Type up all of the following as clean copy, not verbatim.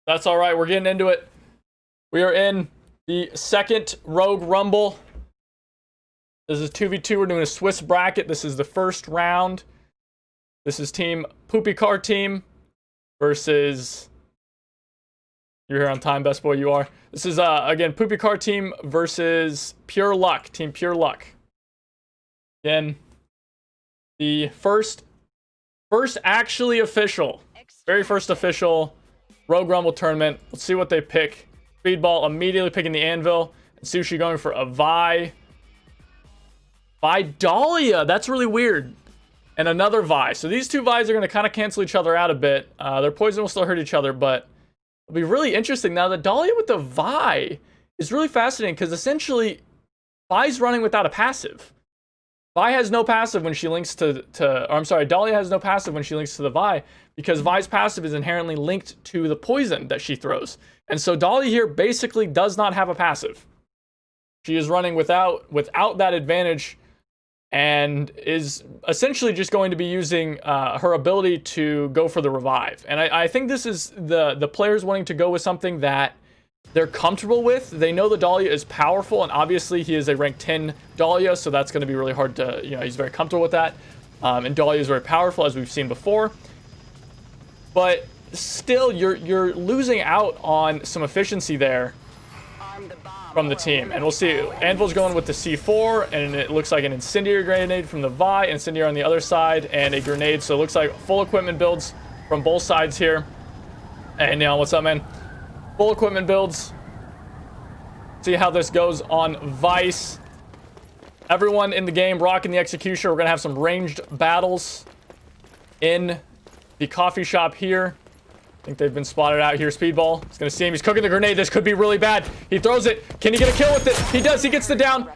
That's all right. We're getting into it. We are in the second Rogue Rumble. This is 2v2. We're doing a Swiss bracket. This is the first round. This is team Poopy Car Team versus... You're here on time, best boy, you are. This is, again, Poopy Car Team versus Pure Luck. Team Pure Luck. Again, the first actually official, very first official Rogue Rumble tournament. Let's see what they pick. Speedball immediately picking the Anvil. And Sushi going for a Vi. Dahlia, that's really weird. And another Vi. So these two Vi's are going to kind of cancel each other out a bit. Their poison will still hurt each other, but it'll be really interesting. Now, the Dahlia with the Vi is really fascinating because essentially Vi's running without a passive. Vi has no passive when she links Dahlia has no passive when she links to the Vi because Vi's passive is inherently linked to the poison that she throws. And so Dahlia here basically does not have a passive. She is running without that advantage and is essentially just going to be using her ability to go for the revive. And I think this is the players wanting to go with something that they're comfortable with. They know the Dahlia is powerful, and obviously he is a rank 10 Dahlia, so that's going to be really hard to, he's very comfortable with that. And Dahlia is very powerful, as we've seen before. But still, you're losing out on some efficiency there from the team. And we'll see, Anvil's going with the C4, and it looks like an incendiary grenade from the Vi, incendiary on the other side, and a grenade. So it looks like full equipment builds from both sides here. Hey, Neon, what's up, man? Full equipment builds. See how this goes on Vice. Everyone in the game rocking the execution. We're going to have some ranged battles in the coffee shop here. I think they've been spotted out here. Speedball. He's going to see him. He's cooking the grenade. This could be really bad. He throws it. Can he get a kill with it? He does. He gets the down.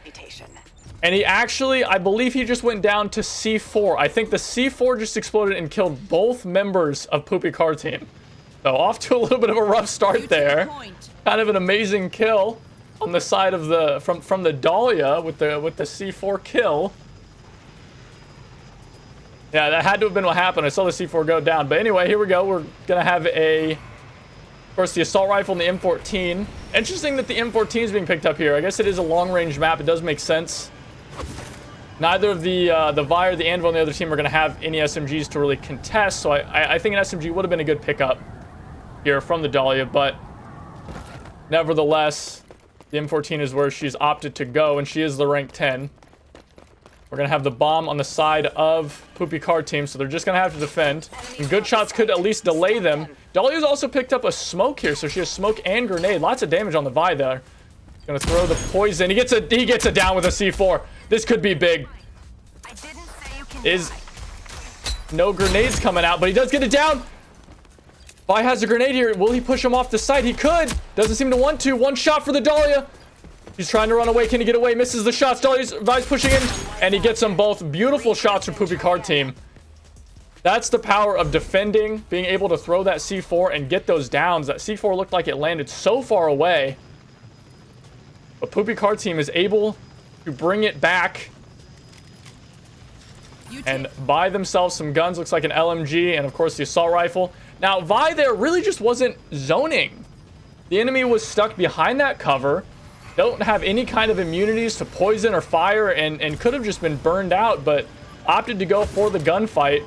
And he actually, I believe he just went down to C4. I think the C4 just exploded and killed both members of Poopy Car Team. So off to a little bit of a rough start there. Kind of an amazing kill on the side of the from the Dahlia with the C4 kill. Yeah, that had to have been what happened. I saw the C4 go down. But anyway, here we go. We're gonna have of course, the assault rifle and the M14. Interesting that the M14 is being picked up here. I guess it is a long-range map. It does make sense. Neither of the Vi or the Anvil on the other team are gonna have any SMGs to really contest. So I think an SMG would have been a good pickup here from the Dahlia, but nevertheless, the M14 is where she's opted to go, and she is the rank 10. We're going to have the bomb on the side of Poopy Car Team, so they're just going to have to defend. And good shots could at least delay them. Dahlia's also picked up a smoke here, so she has smoke and grenade. Lots of damage on the Vi there. Going to throw the poison. He gets it down with a C4. This could be big. No grenades coming out, but he does get it down. Vi has a grenade here. Will he push him off the side? He could. Doesn't seem to want to. One shot for the Dahlia. He's trying to run away. Can he get away? Misses the shots. Vi's pushing in, and he gets them both. Beautiful shots from Poopy Car Team. That's the power of defending, being able to throw that C4 and get those downs. That C4 looked like it landed so far away. But Poopy Car Team is able to bring it back and buy themselves some guns. Looks like an LMG and, of course, the assault rifle. Now, Vi there really just wasn't zoning. The enemy was stuck behind that cover. Don't have any kind of immunities to poison or fire and could have just been burned out, but opted to go for the gunfight.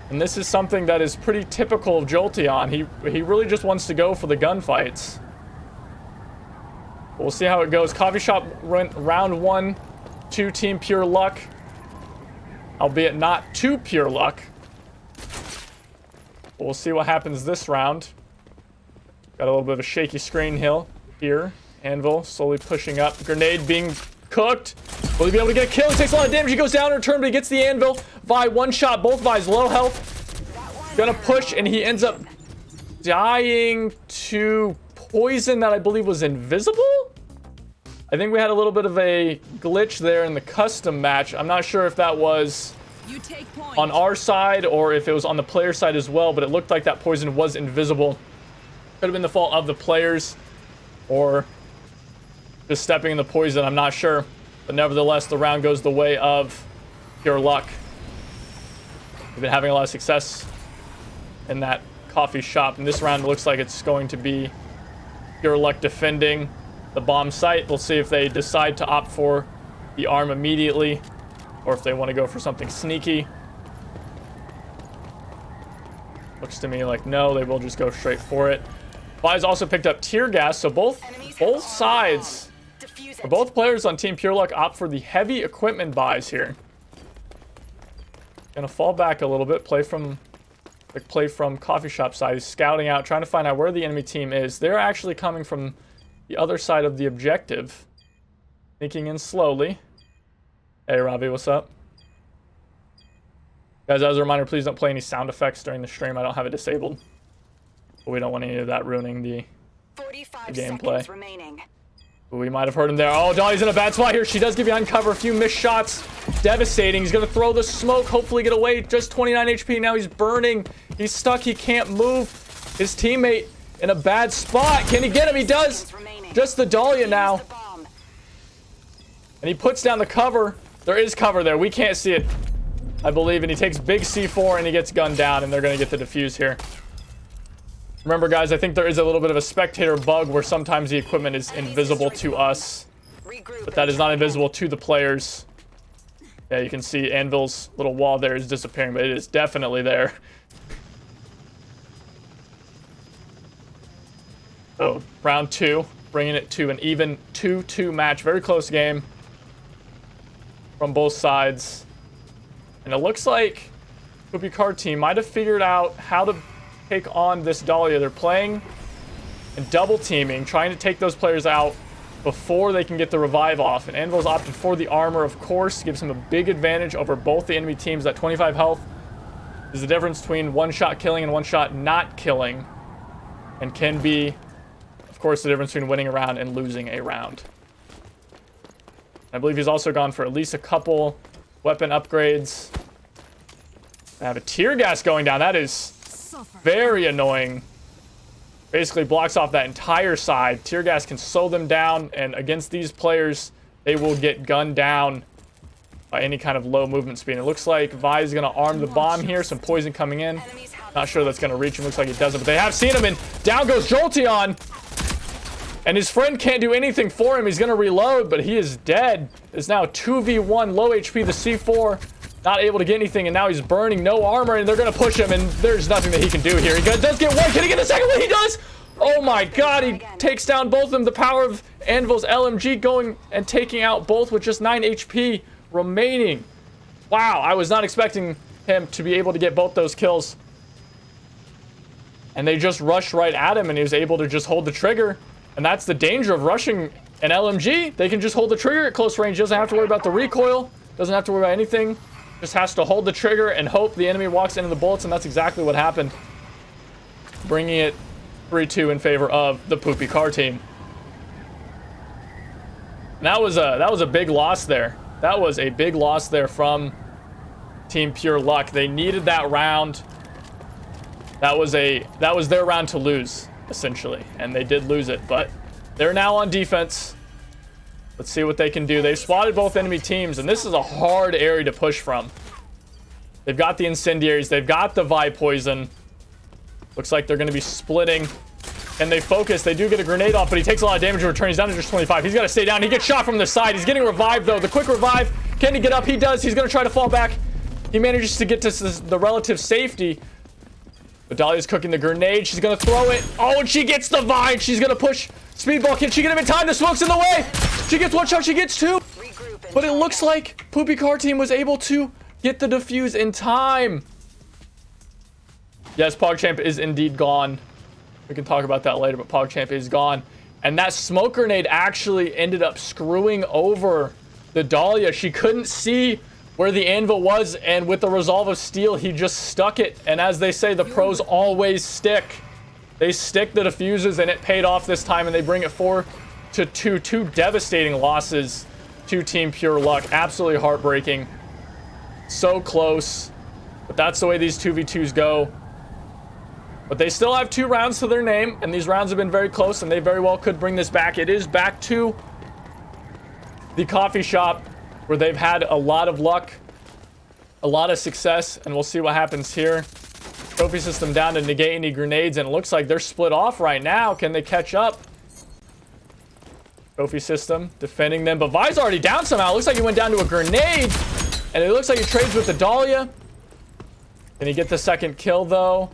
And this is something that is pretty typical of Jolteon. He really just wants to go for the gunfights. We'll see how it goes. Coffee shop round 1 to Team Pure Luck. Albeit not too Pure Luck. We'll see what happens this round. Got a little bit of a shaky screen here. Anvil slowly pushing up. Grenade being cooked. Will he be able to get a kill? He takes a lot of damage. He goes down in return, but he gets the Anvil. Vi, one shot. Both Vi's low health. Gonna push, and he ends up dying to poison that I believe was invisible? I think we had a little bit of a glitch there in the custom match. I'm not sure if that was on our side or if it was on the player side as well, but it looked like that poison was invisible. Could have been the fault of the players or just stepping in the poison. I'm not sure. But nevertheless, the round goes the way of Pure Luck. We've been having a lot of success in that coffee shop. And this round looks like it's going to be Pure Luck defending the bomb site. We'll see if they decide to opt for the arm immediately or if they want to go for something sneaky. Looks to me like no, they will just go straight for it. Vi's also picked up tear gas, so both sides, or both players on Team Pure Luck opt for the heavy equipment buys here. Gonna fall back a little bit, play from coffee shop side. He's scouting out, trying to find out where the enemy team is. They're actually coming from the other side of the objective. Sneaking in slowly. Hey, Robbie, what's up? Guys, as a reminder, please don't play any sound effects during the stream. I don't have it disabled. But we don't want any of that ruining the gameplay. We might have heard him there. Oh, Dolly's in a bad spot here. She does get behind cover. A few missed shots. Devastating. He's going to throw the smoke. Hopefully get away. Just 29 HP. Now he's burning. He's stuck. He can't move. His teammate in a bad spot. Can he get him? He does. Just the Dahlia now. And he puts down the cover. There is cover there. We can't see it, I believe. And he takes big C4 and he gets gunned down. And they're going to get the defuse here. Remember, guys, I think there is a little bit of a spectator bug where sometimes the equipment is invisible to us, but that is not invisible to the players. Yeah, you can see Anvil's little wall there is disappearing, but it is definitely there. So, round 2, bringing it to an even 2-2 match. Very close game from both sides. And it looks like Poopy Card team might have figured out how to take on this Dahlia. They're playing and double teaming, trying to take those players out before they can get the revive off. And Anvil's opted for the armor, of course, gives him a big advantage over both the enemy teams. That 25 health is the difference between one-shot killing and one-shot not killing, and can be, of course, the difference between winning a round and losing a round. I believe he's also gone for at least a couple weapon upgrades. I have a tear gas going down. That is very annoying. Basically blocks off that entire side. Tear gas can slow them down, and against these players, they will get gunned down by any kind of low movement speed. It looks like Vi is going to arm the bomb here. Some poison coming in. Not sure that's going to reach him. Looks like it doesn't, but they have seen him, and down goes Jolteon. And his friend can't do anything for him. He's going to reload, but he is dead. It's now 2v1, low HP, the C4. Not able to get anything, and now he's burning, no armor, and they're going to push him, and there's nothing that he can do here. He does get one. Can he get the second one? He does! Oh my god, he takes down both of them. The power of Anvil's LMG going and taking out both with just 9 HP remaining. Wow, I was not expecting him to be able to get both those kills. And they just rushed right at him, and he was able to just hold the trigger. And that's the danger of rushing an LMG. They can just hold the trigger at close range. Doesn't have to worry about the recoil. Doesn't have to worry about anything. Just has to hold the trigger and hope the enemy walks into the bullets, and that's exactly what happened. Bringing it 3-2 in favor of the Poopy Car team. And that was a big loss there. That was a big loss there from Team Pure Luck. They needed that round. That was their round to lose, essentially, and they did lose it. But they're now on defense. Let's see what they can do. They've spotted both enemy teams, and this is a hard area to push from. They've got the incendiaries. They've got the Vi poison. Looks like they're going to be splitting. And they focus. They do get a grenade off, but he takes a lot of damage in return. He's down to just 25. He's got to stay down. He gets shot from the side. He's getting revived, though. The quick revive. Can he get up? He does. He's going to try to fall back. He manages to get to the relative safety. But Dahlia's cooking the grenade. She's going to throw it. Oh, and she gets the vine. She's going to push. Speedball. Can she get him in time? The smoke's in the way. She gets one shot. She gets two. But it looks like Poopy Car team was able to get the defuse in time. Yes, PogChamp is indeed gone. We can talk about that later, but PogChamp is gone. And that smoke grenade actually ended up screwing over the Dahlia. She couldn't see where the anvil was, and with the resolve of steel, he just stuck it. And as they say, the pros always stick. They stick the diffuses, and it paid off this time, and they bring it 4-2. Two devastating losses to Team Pure Luck. Absolutely heartbreaking. So close. But that's the way these 2v2s go. But they still have 2 rounds to their name, and these rounds have been very close, and they very well could bring this back. It is back to the coffee shop, where they've had a lot of luck, a lot of success, and we'll see what happens here. Trophy system down to negate any grenades, and it looks like they're split off right now. Can they catch up? Trophy system defending them, but Vi's already down somehow. It looks like he went down to a grenade, and it looks like he trades with the Dahlia. Can he get the second kill, though?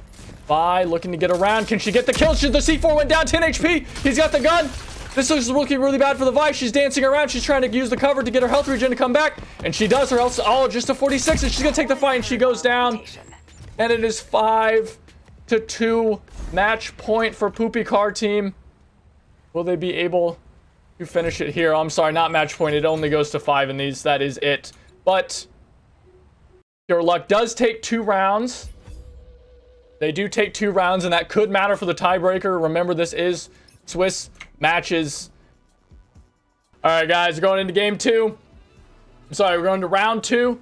Vi looking to get around. Can she get the kill? The C4 went down, 10 HP. He's got the gun. This looks looking really bad for the Vi. She's dancing around. She's trying to use the cover to get her health regen to come back, and she does. Her health, oh, just a 46, and she's going to take the fight, and she goes down. And it is 5-2 match point for Poopy Car Team. Will they be able to finish it here? I'm sorry, not match point. It only goes to 5 in these. That is it. But Pure Luck does take 2 rounds. They do take 2 rounds, and that could matter for the tiebreaker. Remember, this is Swiss matches. All right, guys, we're going into game 2. I'm sorry, we're going to round 2.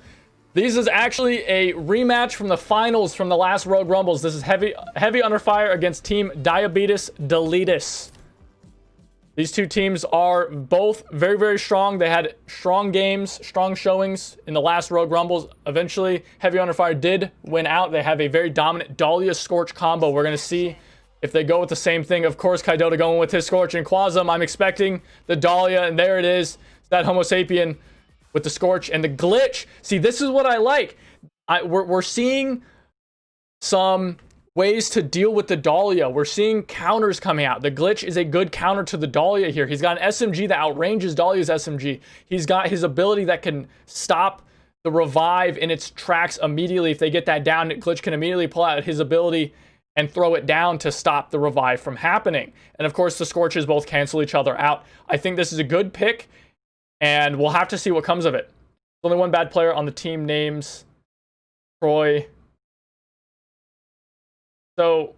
This is actually a rematch from the finals from the last Rogue Rumbles. This is Heavy Under Fire against Team Diabetes Deletus. These two teams are both very, very strong. They had strong games, strong showings in the last Rogue Rumbles. Eventually, Heavy Under Fire did win out. They have a very dominant Dahlia Scorch combo. We're going to see if they go with the same thing. Of course, Kaidota going with his Scorch and Quasum. I'm expecting the Dahlia, and there it is. That Homo Sapien with the Scorch and the Glitch. See, this is what I like. We're seeing some ways to deal with the Dahlia. We're seeing counters coming out. The Glitch is a good counter to the Dahlia here. He's got an SMG that outranges Dahlia's SMG. He's got his ability that can stop the revive in its tracks immediately. If they get that down, Glitch can immediately pull out his ability and throw it down to stop the revive from happening. And of course, the Scorches both cancel each other out. I think this is a good pick, and we'll have to see what comes of it. There's only one bad player on the team, names Troy. So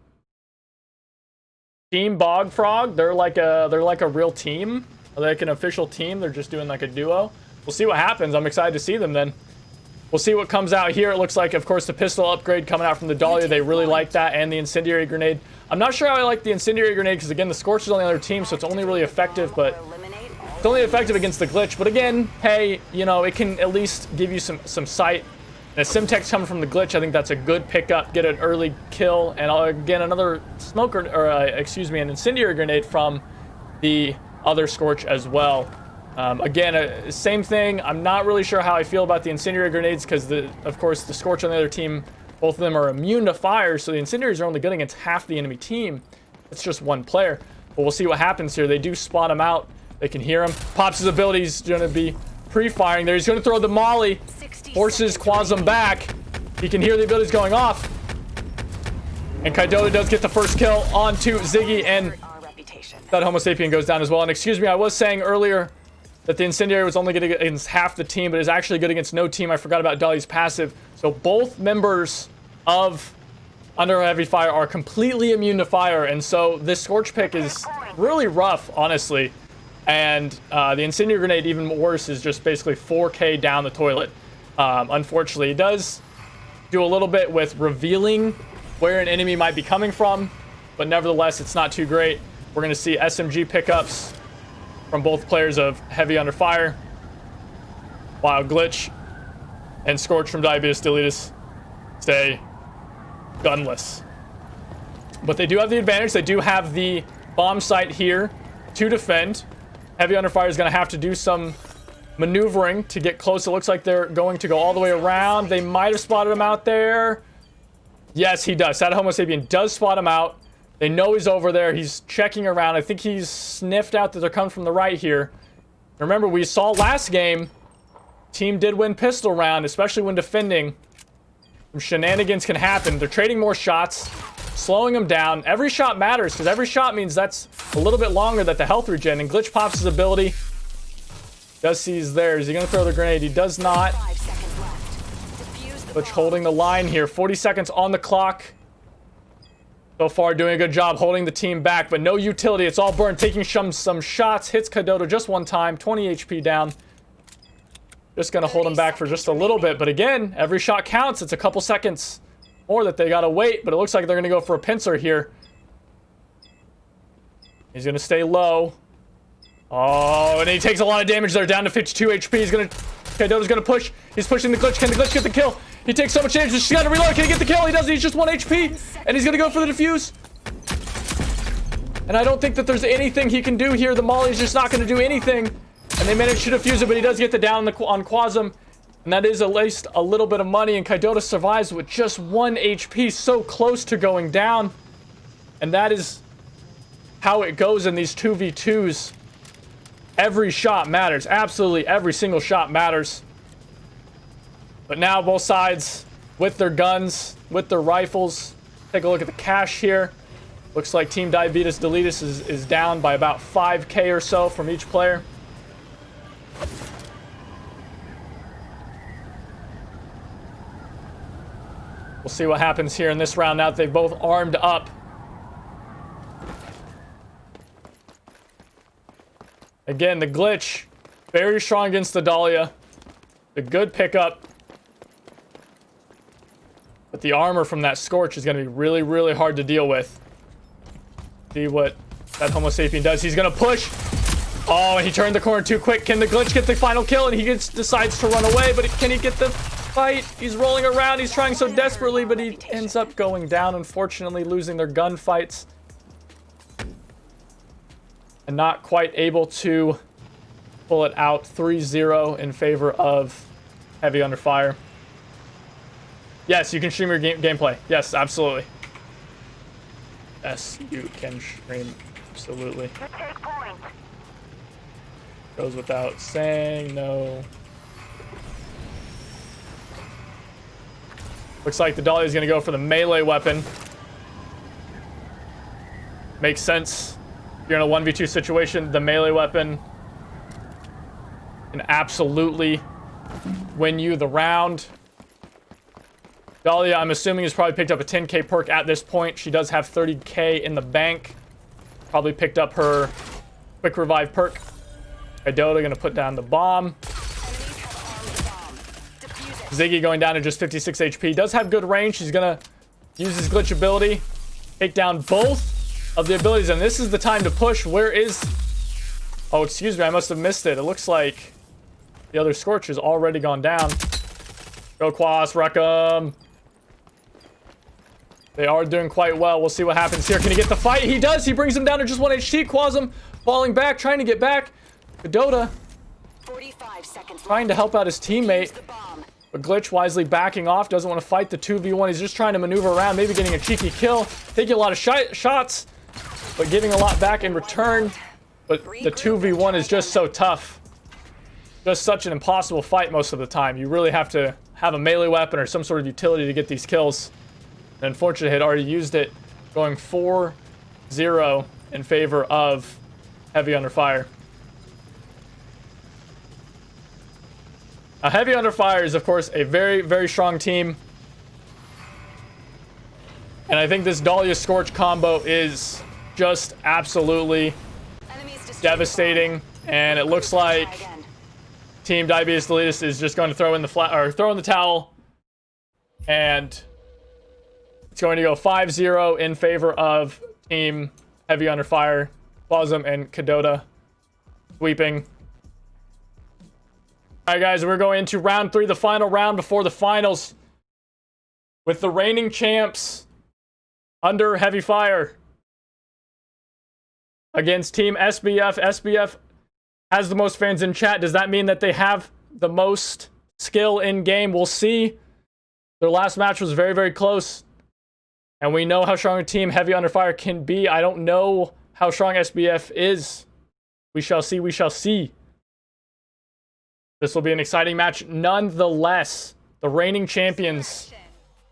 Team Bog Frog, they're like a real team. They're like an official team. They're just doing like a duo. We'll see what happens. I'm excited to see them then. We'll see what comes out here. It looks like, of course, the pistol upgrade coming out from the Dahlia. They really like that, and the incendiary grenade. I'm not sure how I like the incendiary grenade because, again, the Scorch is on the other team, so it's only really effective, but it's only effective against the Glitch. But again, hey, you know, it can at least give you some sight. And a Simtex coming from the Glitch, I think that's a good pickup. Get an early kill, and again, another smoker, or excuse me, an incendiary grenade from the other Scorch as well. Again, same thing. I'm not really sure how I feel about the incendiary grenades because, of course, the Scorch on the other team, both of them are immune to fire, so the incendiaries are only good against half the enemy team. It's just one player. But we'll see what happens here. They do spot him out. They can hear him. Pops his ability. He's going to be pre-firing there. He's going to throw the molly. Forces Quasum back. He can hear the abilities going off. And Kaidota does get the first kill onto Ziggy, and that Homo Sapien goes down as well. And excuse me, I was saying earlier that the incendiary was only good against half the team, but is actually good against no team. I forgot about Dahlia's passive. So both members of Under Heavy Fire are completely immune to fire, and so this Scorch pick is really rough, honestly. And the incendiary grenade, even worse, is just basically 4K down the toilet. Unfortunately, it does do a little bit with revealing where an enemy might be coming from, but nevertheless, it's not too great. We're going to see SMG pickups from both players of Heavy Under Fire, while Glitch and Scorch from Diabetes Deletus stay gunless. But they do have the advantage. They do have the bomb site here to defend. Heavy Under Fire is going to have to do some maneuvering to get close. It looks like they're going to go all the way around. They might have spotted him out there. Yes, he does. That Homo Sapien does spot him out. They know he's over there. He's checking around. I think he's sniffed out that they're coming from the right here. Remember, we saw last game, team did win pistol round, especially when defending. Some shenanigans can happen. They're trading more shots, slowing them down. Every shot matters, because every shot means that's a little bit longer that the health regen. And Glitch pops his ability. Does see he's there. Is he going to throw the grenade? He does not. Glitch holding the line here. 40 seconds on the clock. So far, doing a good job holding the team back, but no utility. It's all burned. Taking some shots. Hits Kaidota just one time. 20 HP down. Just going to hold him back for just a little bit. But again, every shot counts. It's a couple seconds more that they got to wait, but it looks like they're going to go for a pincer here. He's going to stay low. Oh, and he takes a lot of damage there. Down to 52 HP. Kaidota's going to push. He's pushing the Glitch. Can the Glitch get the kill? He takes so much damage. She's got to reload. Can he get the kill? He doesn't. He's just 1 HP. And he's going to go for the defuse. And I don't think that there's anything he can do here. The Molly's just not going to do anything. And they manage to defuse it, but he does get the down on Quasm. And that is at least a little bit of money. And Kaidota survives with just 1 HP. So close to going down. And that is how it goes in these 2v2s. Every shot matters. Absolutely every single shot matters. But now both sides with their guns, with their rifles. Take a look at the cash here. Looks like Team Diabetes Deletus is down by about 5K or so from each player. We'll see what happens here in this round now that they've both armed up. Again, the glitch, very strong against the Dahlia. A good pickup. But the armor from that Scorch is going to be really, really hard to deal with. See what that Homo sapien does. He's going to push. Oh, and he turned the corner too quick. Can the glitch get the final kill? And he decides to run away, but can he get the fight? He's rolling around. He's trying so desperately, but he ends up going down, unfortunately, losing their gunfights. And not quite able to pull it out 3-0 in favor of Heavy Under Fire. Yes, you can stream your gameplay. Yes, absolutely. Yes, you can stream. Absolutely. Goes without saying, no. Looks like the Dahlia is going to go for the melee weapon. Makes sense. If you're in a 1v2 situation, the melee weapon can absolutely win you the round. Dahlia, I'm assuming, has probably picked up a 10k perk at this point. She does have 30k in the bank. Probably picked up her quick revive perk. Kaidota going to put down the bomb. Ziggy going down to just 56 HP. Does have good range. She's going to use his glitch ability. Take down both of the abilities. And this is the time to push. Where is... Oh, excuse me. I must have missed it. It looks like the other Scorch has already gone down. Go Quas, wreck 'em. They are doing quite well. We'll see what happens here. Can he get the fight? He does. He brings him down to just 1 HP. Quasm falling back, trying to get back. Kaidota trying to help out his teammate. But Glitch wisely backing off. Doesn't want to fight the 2v1. He's just trying to maneuver around. Maybe getting a cheeky kill. Taking a lot of shots. But giving a lot back in return. But the 2v1 is just so tough. Just such an impossible fight most of the time. You really have to have a melee weapon or some sort of utility to get these kills. And unfortunately, had already used it, going 4-0 in favor of Heavy Under Fire. Heavy Under Fire is, of course, a very, very strong team. And I think this Dahlia Scorch combo is just absolutely devastating. And it looks like Team Diabetes Deletus is just going to throw in the towel. And it's going to go 5-0 in favor of Team Heavy Under Fire. Quasm and Kaidota sweeping. Alright guys, we're going into round 3, the final round before the finals. With the reigning champs under Heavy Fire against Team SBF. SBF has the most fans in chat. Does that mean that they have the most skill in game? We'll see. Their last match was very, very close. And we know how strong a team Heavy Under Fire can be. I don't know how strong SBF is. We shall see. We shall see. This will be an exciting match nonetheless. The reigning champions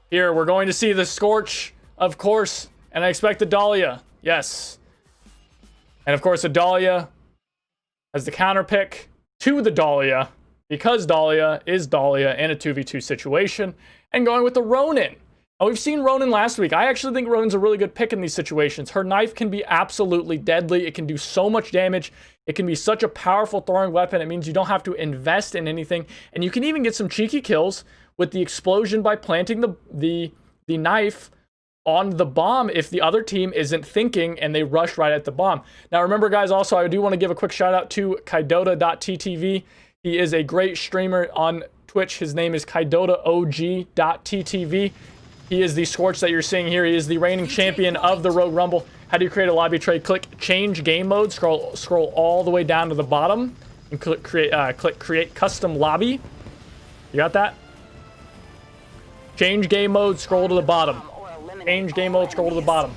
here. We're going to see the Scorch, of course. And I expect the Dahlia. Yes. And of course, the Dahlia as the counter pick to the Dahlia. Because Dahlia is Dahlia in a 2v2 situation. And going with the Ronin. Now, we've seen Ronin last week. I actually think Ronin's a really good pick in these situations. Her knife can be absolutely deadly. It can do so much damage. It can be such a powerful throwing weapon. It means you don't have to invest in anything. And you can even get some cheeky kills with the explosion by planting the knife on the bomb if the other team isn't thinking and they rush right at the bomb. Now, remember, guys, also, I do want to give a quick shout out to Kaidota.ttv. He is a great streamer on Twitch. His name is KaidotaOG.ttv. He is the Scorch that you're seeing here. He is the reigning champion of the Rogue Rumble. How do you create a lobby trade? Click change game mode. Scroll all the way down to the bottom and click create custom lobby. You got that? Change game mode. Scroll to the bottom. Change game mode. Scroll to the bottom.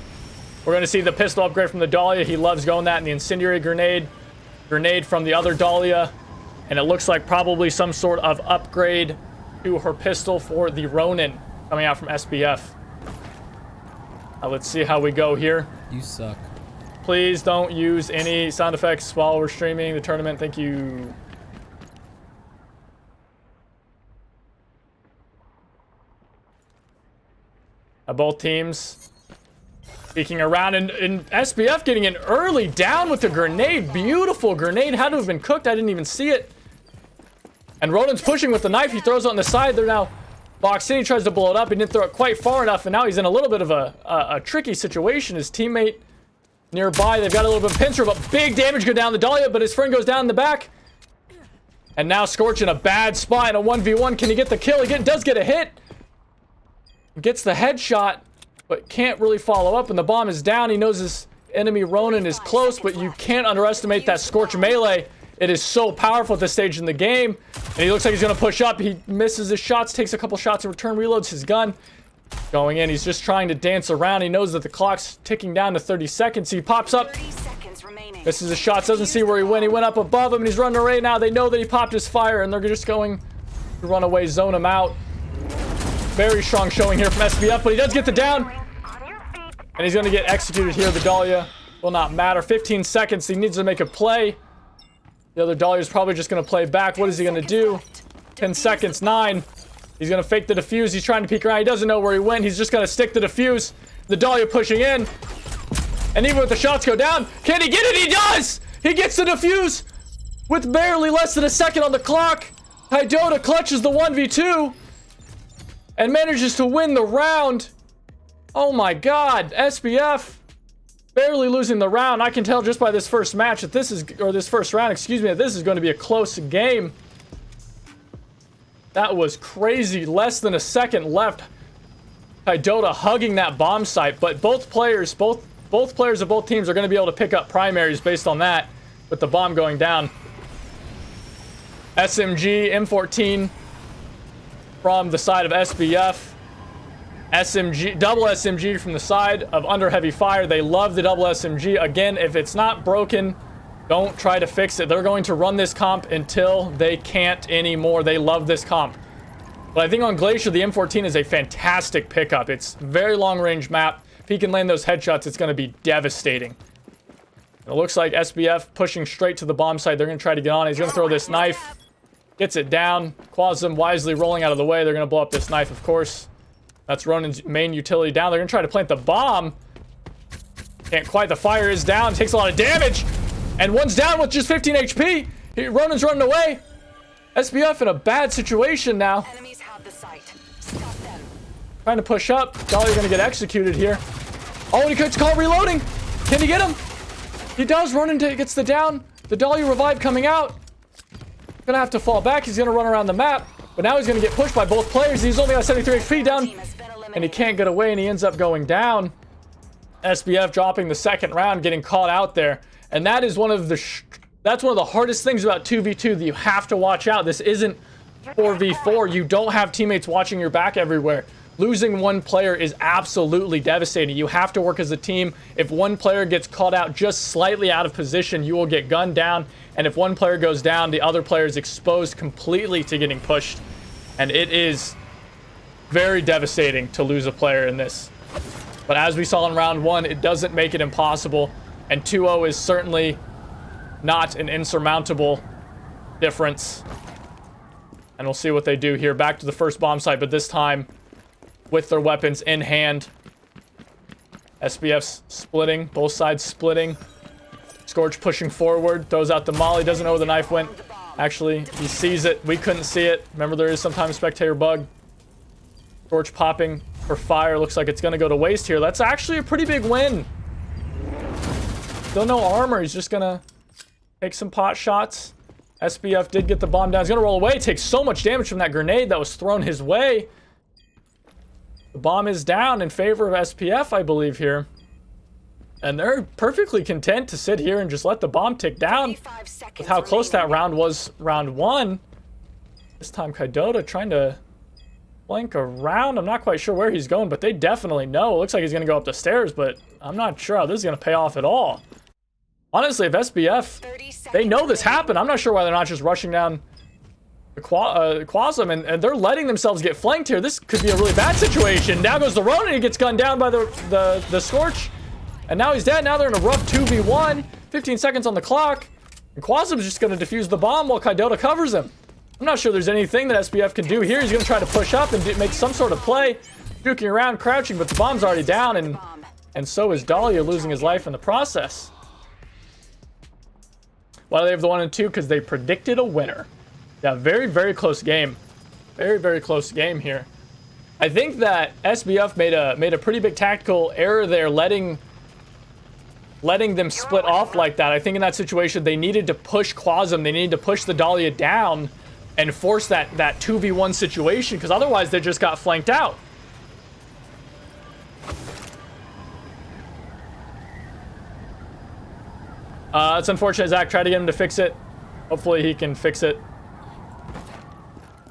We're going to see the pistol upgrade from the Dahlia. He loves going that, and the incendiary grenade from the other Dahlia, and it looks like probably some sort of upgrade to her pistol for the Ronin coming out from SBF. Let's see how we go here. You suck. Please don't use any sound effects while we're streaming the tournament. Thank you. Both teams peeking around, and SBF getting an early down with the grenade. Beautiful grenade. Had to have been cooked. I didn't even see it. And Ronin's pushing with the knife. He throws it on the side. They're now boxed in. He tries to blow it up. He didn't throw it quite far enough, and now he's in a little bit of a tricky situation. His teammate nearby, they've got a little bit of pincer, but big damage go down the Dahlia, but his friend goes down in the back. And now Scorch in a bad spot in a 1v1. Can he get the kill? He does get a hit. Gets the headshot, but can't really follow up, and the bomb is down. He knows his enemy Ronin is close, but you can't underestimate that Scorch melee. It is so powerful at this stage in the game, and he looks like he's going to push up. He misses his shots, takes a couple shots in return, reloads his gun. Going in, he's just trying to dance around. He knows that the clock's ticking down to 30 seconds. He pops up, misses his shots, doesn't see where he went. He went up above him, and he's running away now. They know that he popped his fire, and they're just going to run away, zone him out. Very strong showing here from SBF, but he does get the down. And he's going to get executed here. The Dahlia will not matter. 15 seconds. He needs to make a play. The other Dahlia is probably just going to play back. What is he going to do? 10 seconds. 9. He's going to fake the defuse. He's trying to peek around. He doesn't know where he went. He's just going to stick the defuse. The Dahlia pushing in. And even with the shots go down, can he get it? He does! He gets the defuse with barely less than a second on the clock. Kaidota clutches the 1v2 and manages to win the round. Oh my god, SBF barely losing the round. I can tell just by this first match that this first round, excuse me, that this is going to be a close game. That was crazy. Less than a second left. Kaidota hugging that bomb site, but both players of both teams are going to be able to pick up primaries based on that with the bomb going down. SMG, M14 from the side of SBF. SMG, double SMG from the side of Under Heavy Fire. They love the double SMG. Again, if it's not broken, don't try to fix it. They're going to run this comp until they can't anymore. They love this comp. But I think on Glacier, the M14 is a fantastic pickup. It's a very long-range map. If he can land those headshots, it's going to be devastating. It looks like SBF pushing straight to the bomb site. They're going to try to get on. He's going to throw this knife. Gets it down. Quasm wisely rolling out of the way. They're going to blow up this knife, of course. That's Ronin's main utility down. They're going to try to plant the bomb. Can't quite. The fire is down. Takes a lot of damage. And one's down with just 15 HP. Ronin's running away. SBF in a bad situation now. Enemies have the site. Stop them. Trying to push up. Dolly's going to get executed here. Oh, and he gets caught reloading. Can he get him? He does. Ronin gets the down. The Dolly revive coming out. Going to have to fall back. He's going to run around the map. But now he's going to get pushed by both players. He's only got 73 HP down. And he can't get away, and he ends up going down. SBF dropping the second round, getting caught out there. And that is one of the hardest things about 2v2 that you have to watch out. This isn't 4v4. You don't have teammates watching your back everywhere. Losing one player is absolutely devastating. You have to work as a team. If one player gets caught out just slightly out of position, you will get gunned down. And if one player goes down, the other player is exposed completely to getting pushed. And it is very devastating to lose a player in this. But as we saw in round 1, it doesn't make it impossible. And 2-0 is certainly not an insurmountable difference. And we'll see what they do here. Back to the first bomb site, but this time with their weapons in hand. SBF's splitting, both sides splitting. Scorch pushing forward, throws out the molly, doesn't know where the knife went. Actually, he sees it. We couldn't see it. Remember, there is sometimes a spectator bug. Scorch popping for fire. Looks like it's going to go to waste here. That's actually a pretty big win. Still no armor. He's just going to take some pot shots. SBF did get the bomb down. He's gonna roll away. Takes so much damage from that grenade that was thrown his way. The bomb is down in favor of SPF, I believe, here. And they're perfectly content to sit here and just let the bomb tick down with how close that round was, round one. This time Kaidota trying to flank around. I'm not quite sure where he's going, but they definitely know. It looks like he's going to go up the stairs, but I'm not sure how this is going to pay off at all. Honestly, if SBF, they know this happened. I'm not sure why they're not just rushing down the Quasum, and they're letting themselves get flanked here. This could be a really bad situation. Now goes the Ronin. He gets gunned down by the Scorch. And now he's dead. Now they're in a rough 2v1. 15 seconds on the clock. And Quasum's just going to defuse the bomb while Kaidota covers him. I'm not sure there's anything that SBF can do here. He's going to try to push up and make some sort of play. Juking around, crouching, but the bomb's already down. And so is Dahlia, losing his life in the process. Why do they have the 1 and 2? Because they predicted a winner. Yeah, very, very close game. Very, very close game here. I think that SBF made a pretty big tactical error there, letting them split off like that. I think in that situation, they needed to push Quasum. They needed to push the Dahlia down and force that 2v1 situation, because otherwise they just got flanked out. It's unfortunate. Zach tried to get him to fix it. Hopefully he can fix it.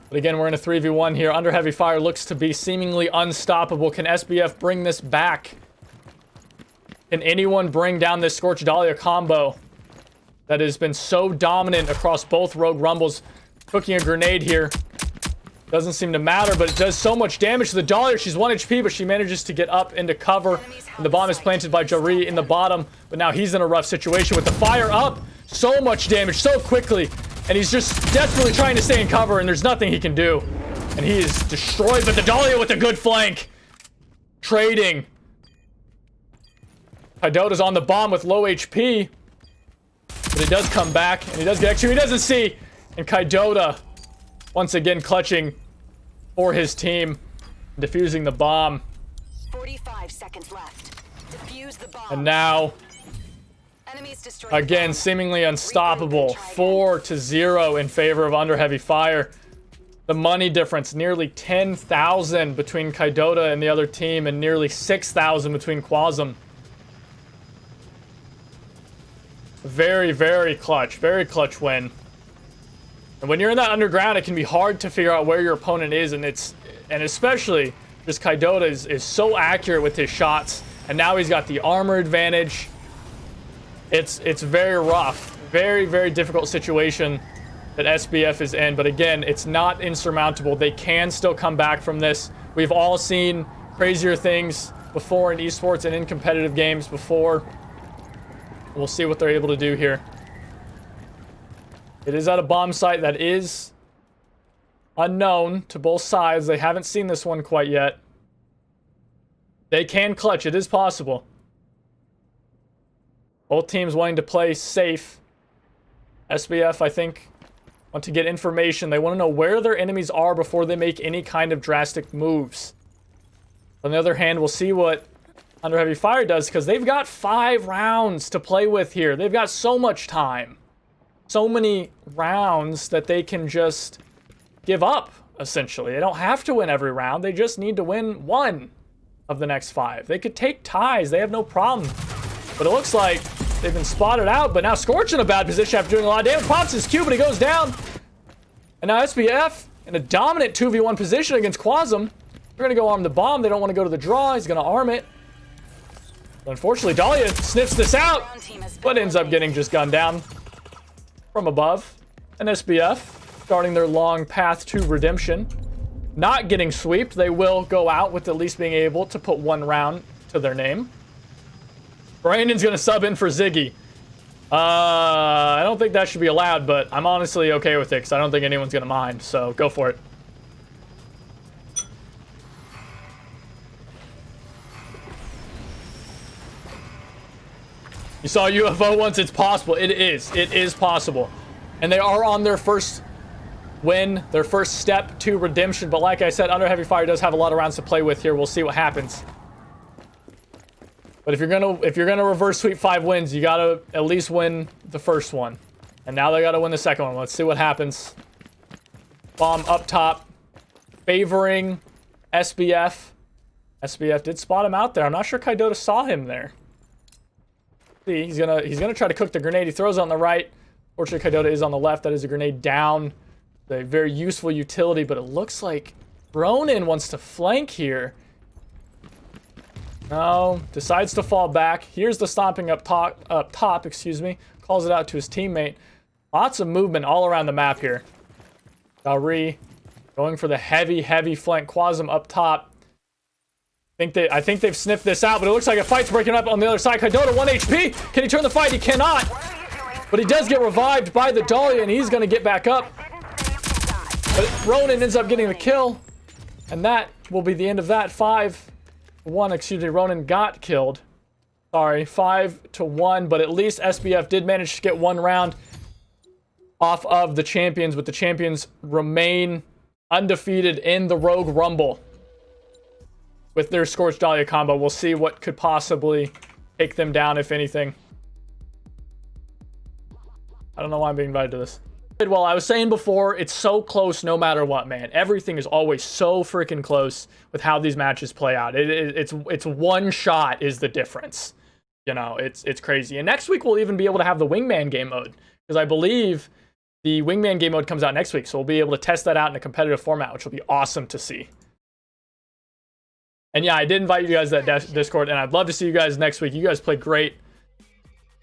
But again, we're in a 3v1 here. Under heavy fire looks to be seemingly unstoppable. Can SBF bring this back? Can anyone bring down this Scorch Dahlia combo that has been so dominant across both Rogue Rumbles? Cooking a grenade here. Doesn't seem to matter, but it does so much damage to the Dahlia. She's 1 HP, but she manages to get up into cover. And the bomb is planted by Jaree in the bottom. But now he's in a rough situation with the fire up. So much damage so quickly. And he's just desperately trying to stay in cover, and there's nothing he can do. And he is destroyed, but the Dahlia with a good flank. Trading. Kaidota's on the bomb with low HP. But he does come back, and he does get extra. He doesn't see. And Kaidota, once again, clutching for his team. Defusing the bomb. 45 seconds left. Defuse the bomb. And now, again, seemingly unstoppable. 4-0 in favor of Under Heavy Fire. The money difference, nearly 10,000 between Kaidota and the other team, and nearly 6,000 between Quasum. Very, very clutch win. And when you're in that underground, it can be hard to figure out where your opponent is, and especially just Kaidota is so accurate with his shots, and now he's got the armor advantage. It's very rough, very, very difficult situation that SBF is in, but again, it's not insurmountable. They can still come back from this. We've all seen crazier things before in esports and in competitive games before. We'll see what they're able to do here. It is at a bomb site that is unknown to both sides. They haven't seen this one quite yet. They can clutch. It is possible. Both teams wanting to play safe. SBF, I think, want to get information. They want to know where their enemies are before they make any kind of drastic moves. On the other hand, we'll see what Under Heavy Fire does, because they've got 5 rounds to play with here. They've got so much time. So many rounds that they can just give up, essentially. They don't have to win every round. They just need to win 1 of the next 5. They could take ties. They have no problem. But it looks like they've been spotted out. But now Scorch in a bad position after doing a lot of damage. Pops his Q, but he goes down. And now SBF in a dominant 2v1 position against Quasum. They're going to go arm the bomb. They don't want to go to the draw. He's going to arm it. But unfortunately, Dahlia sniffs this out, but ends up getting just gunned down from above. And SBF starting their long path to redemption. Not getting sweeped. They will go out with at least being able to put 1 round to their name. Brandon's going to sub in for Ziggy. I don't think that should be allowed, but I'm honestly okay with it because I don't think anyone's going to mind. So go for it. You saw a UFO once? It's possible. It is. It is possible. And they are on their first win, their first step to redemption. But like I said, Under Heavy Fire does have a lot of rounds to play with here. We'll see what happens. But if you're gonna reverse sweep 5 wins, you gotta at least win the first one. And now they got to win the second one. Let's see what happens. Bomb up top, favoring SBF. SBF did spot him out there. I'm not sure Kaidota saw him there. See, he's gonna try to cook the grenade. He throws on the right. Fortunately, Kaidota is on the left. That is a grenade down. A very useful utility, but it looks like Ronin wants to flank here. No, decides to fall back. Here's the stomping up top, excuse me. Calls it out to his teammate. Lots of movement all around the map here. Galri going for the heavy flank. Quasm up top. I think they've sniffed this out, but it looks like a fight's breaking up on the other side. Kaidota, 1 HP. Can he turn the fight? He cannot. But he does get revived by the Dahlia, and he's going to get back up. But Ronin ends up getting the kill. And that will be the end of that. 5-1, excuse me, Ronin got killed. Sorry, 5-1, but at least SBF did manage to get one round off of the champions, but the champions remain undefeated in the Rogue Rumble. With their Scorched Dahlia combo, we'll see what could possibly take them down, if anything. I don't know why I'm being invited to this. Well, I was saying before, it's so close no matter what, man. Everything is always so freaking close with how these matches play out. It's one shot is the difference. You know, it's crazy. And next week, we'll even be able to have the Wingman game mode. Because I believe the Wingman game mode comes out next week. So we'll be able to test that out in a competitive format, which will be awesome to see. And yeah, I did invite you guys to that Discord, and I'd love to see you guys next week. You guys played great.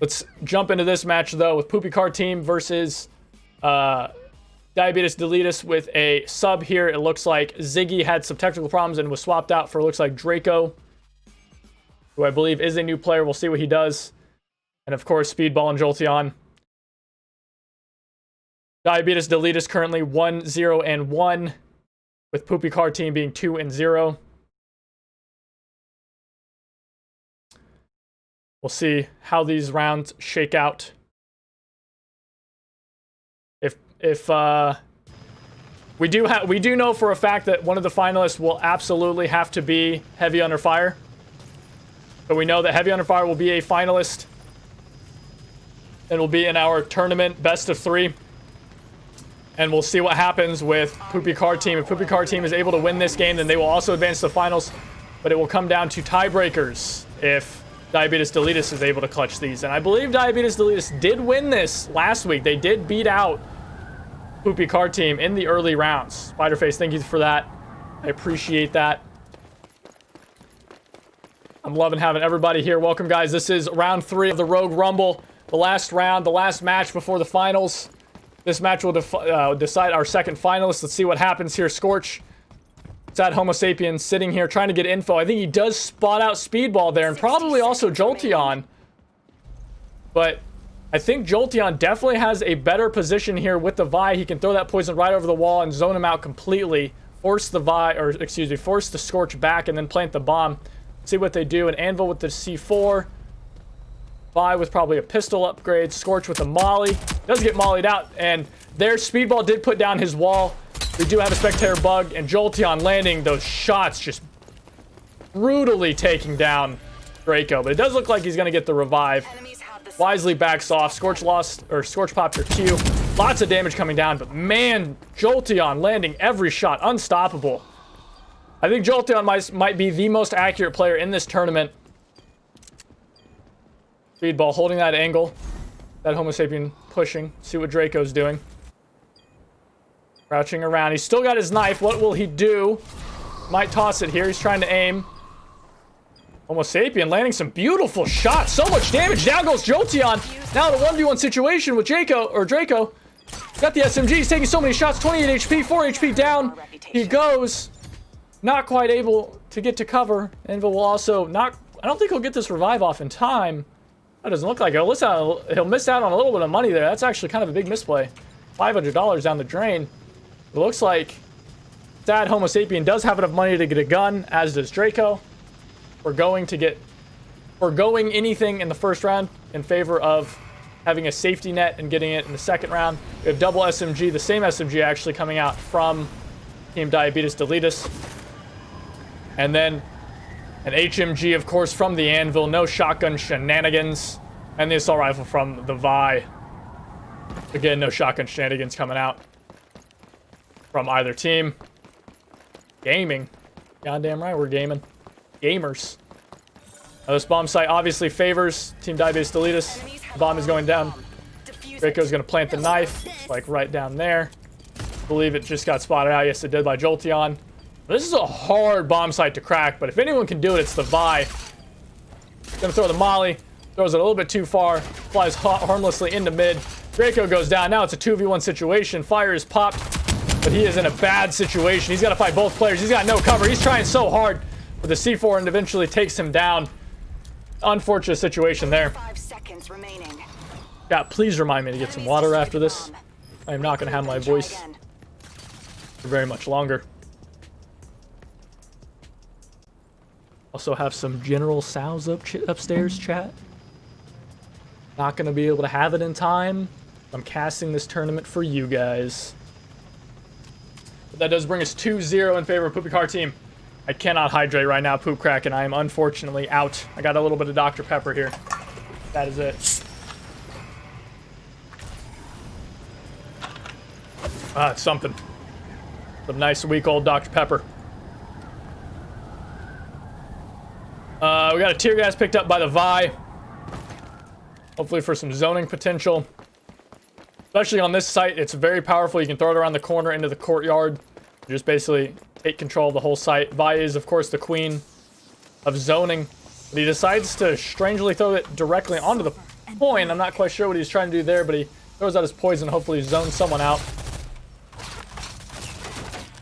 Let's jump into this match, though, with Poopy Car Team versus Diabetes Deletus with a sub here. It looks like Ziggy had some technical problems and was swapped out for, looks like, Draco, who I believe is a new player. We'll see what he does. And, of course, Speedball and Jolteon. Diabetes Deletus currently 1-0-1, with Poopy Car Team being 2-0. We'll see how these rounds shake out. If we do know for a fact that one of the finalists will absolutely have to be Heavy Under Fire. But we know that Heavy Under Fire will be a finalist and will be in our tournament best of 3. And we'll see what happens with Poopy Car Team. If Poopy Car Team is able to win this game, then they will also advance to the finals. But it will come down to tiebreakers if Diabetes Deletus is able to clutch these. And I believe Diabetes Deletus did win this last week. They did beat out Poopy Car Team in the early rounds. Spiderface, thank you for that. I appreciate that. I'm loving having everybody here. Welcome, guys. This is round 3 of the Rogue Rumble. The last round, the last match before the finals. This match will decide our second finalist. Let's see what happens here. Scorch. Sad Homo Sapien sitting here trying to get info. I think he does spot out Speedball there, and probably also Jolteon. But I think Jolteon definitely has a better position here with the Vi. He can throw that poison right over the wall and zone him out completely. Force the Vi, or excuse me, force the Scorch back and then plant the bomb. See what they do. An Anvil with the C4. Vi with probably a pistol upgrade. Scorch with a Molly. Does get mollied out, and there Speedball did put down his wall. We do have a Spectator bug, and Jolteon landing those shots, just brutally taking down Draco. But it does look like he's going to get the revive. Wisely backs off. Scorch lost, or Scorch popped her Q. Lots of damage coming down, but man, Jolteon landing every shot. Unstoppable. I think Jolteon might be the most accurate player in this tournament. Speedball holding that angle. That Homo Sapien pushing. See what Draco's doing. Crouching around. He's still got his knife. What will he do? Might toss it here. He's trying to aim. Homo Sapien landing some beautiful shots. So much damage. Down goes Jolteon. Now in a 1v1 situation with Draco. Got the SMG. He's taking so many shots. 28 HP. 4 HP down. He goes. Not quite able to get to cover. Anvil will also not... I don't think he'll get this revive off in time. That doesn't look like it. He'll miss out on a little bit of money there. That's actually kind of a big misplay. $500 down the drain. It looks like Sad Homo Sapien does have enough money to get a gun, as does Draco. We're going anything in the first round in favor of having a safety net and getting it in the second round. We have double SMG, the same SMG actually coming out from Team Diabetes Deletus. And then an HMG, of course, from the Anvil. No shotgun shenanigans. And the assault rifle from the Vi. Again, no shotgun shenanigans coming out from either team. Gaming. Goddamn right, we're gaming. Gamers. Now, this bomb site obviously favors Team Diabetes Deletus. The bomb is going down. Draco's going to plant the knife, like right down there. I believe it just got spotted out. Yes, it did by Jolteon. This is a hard bomb site to crack, but if anyone can do it, it's the Vi. Gonna throw the molly. Throws it a little bit too far. Flies harmlessly into mid. Draco goes down. Now it's a 2v1 situation. Fire is popped, but he is in a bad situation. He's got to fight both players. He's got no cover. He's trying so hard, but the C4 and eventually takes him down. Unfortunate situation there. 5 seconds remaining. God, please remind me to get some water after this. I am not going to have my voice for very much longer. Also have some general sounds upstairs, chat. Not going to be able to have it in time. I'm casting this tournament for you guys. But that does bring us 2-0 in favor of Poopy Car Team. I cannot hydrate right now, Poop Crack, and I am unfortunately out. I got a little bit of Dr. Pepper here. That is it. Ah, it's something. Some nice weak old Dr. Pepper. We got a tear gas picked up by the Vi. Hopefully for some zoning potential. Especially on this site, it's very powerful. You can throw it around the corner into the courtyard. Just basically take control of the whole site. Vi is, of course, the queen of zoning. But he decides to strangely throw it directly onto the point. I'm not quite sure what he's trying to do there, but he throws out his poison. Hopefully zones someone out.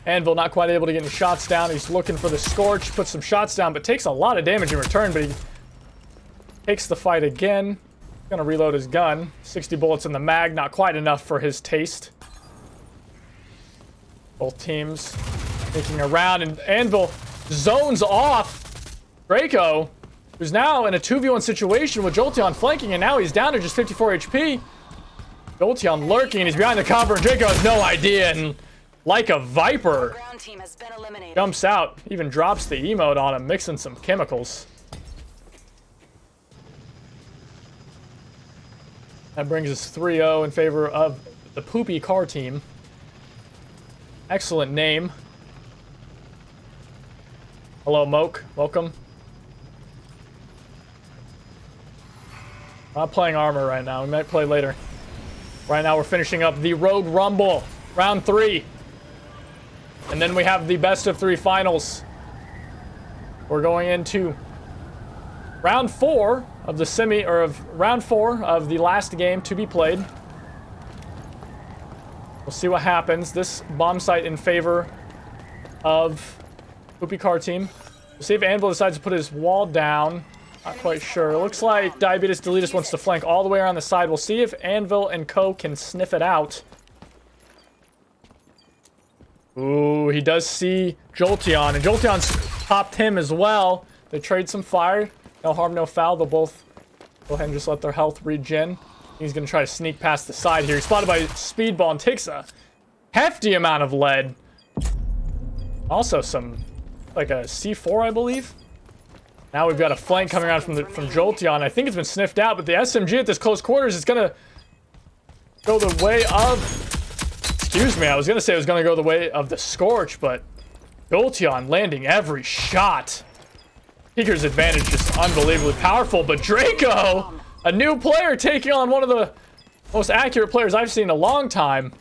Anvil not quite able to get any shots down. He's looking for the Scorch, puts some shots down, but takes a lot of damage in return, but he takes the fight again. Gonna reload his gun. 60 bullets in the mag, not quite enough for his taste. Both teams making around, and Anvil zones off Draco, who's now in a 2v1 situation with Jolteon flanking, and now he's down to just 54 HP. Jolteon lurking, and he's behind the cover, and Draco has no idea, and like a viper, jumps out, even drops the emote on him, mixing some chemicals. That brings us 3-0 in favor of the Poopy Car Team. Excellent name. Hello, Moke. Welcome. I'm not playing armor right now. We might play later. Right now, we're finishing up the Road Rumble, round 3. And then we have the best of 3 finals. We're going into round 4 of the round 4 of the last game to be played. We'll see what happens. This bomb site in favor of Poopy Car Team. We'll see if Anvil decides to put his wall down. Not quite sure. It looks like Diabetes Deletus wants to flank all the way around the side. We'll see if Anvil and Co can sniff it out. Ooh, he does see Jolteon, and Jolteon's popped him as well. They trade some fire. No harm, no foul. They'll both go ahead and just let their health regen. He's going to try to sneak past the side here. He's spotted by Speedball and takes a hefty amount of lead. Also some, like a C4, I believe. Now we've got a flank coming around from Jolteon. I think it's been sniffed out, but the SMG at this close quarters is going to go the way of... Excuse me, I was going to say it was going to go the way of the Scorch, but Jolteon landing every shot. Peeker's advantage is unbelievably powerful, but Draco, a new player taking on one of the most accurate players I've seen in a long time.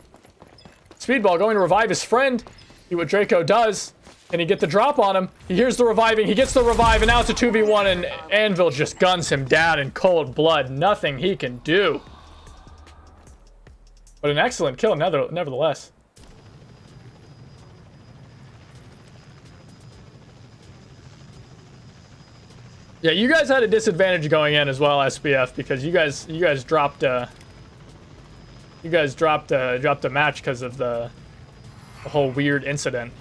Speedball going to revive his friend. See what Draco does. Can he get the drop on him? He hears the reviving, he gets the revive, and now it's a 2v1, and Anvil just guns him down in cold blood. Nothing he can do. But an excellent kill, nevertheless. Yeah, you guys had a disadvantage going in as well, SPF, because you guys dropped a match because of the whole weird incident,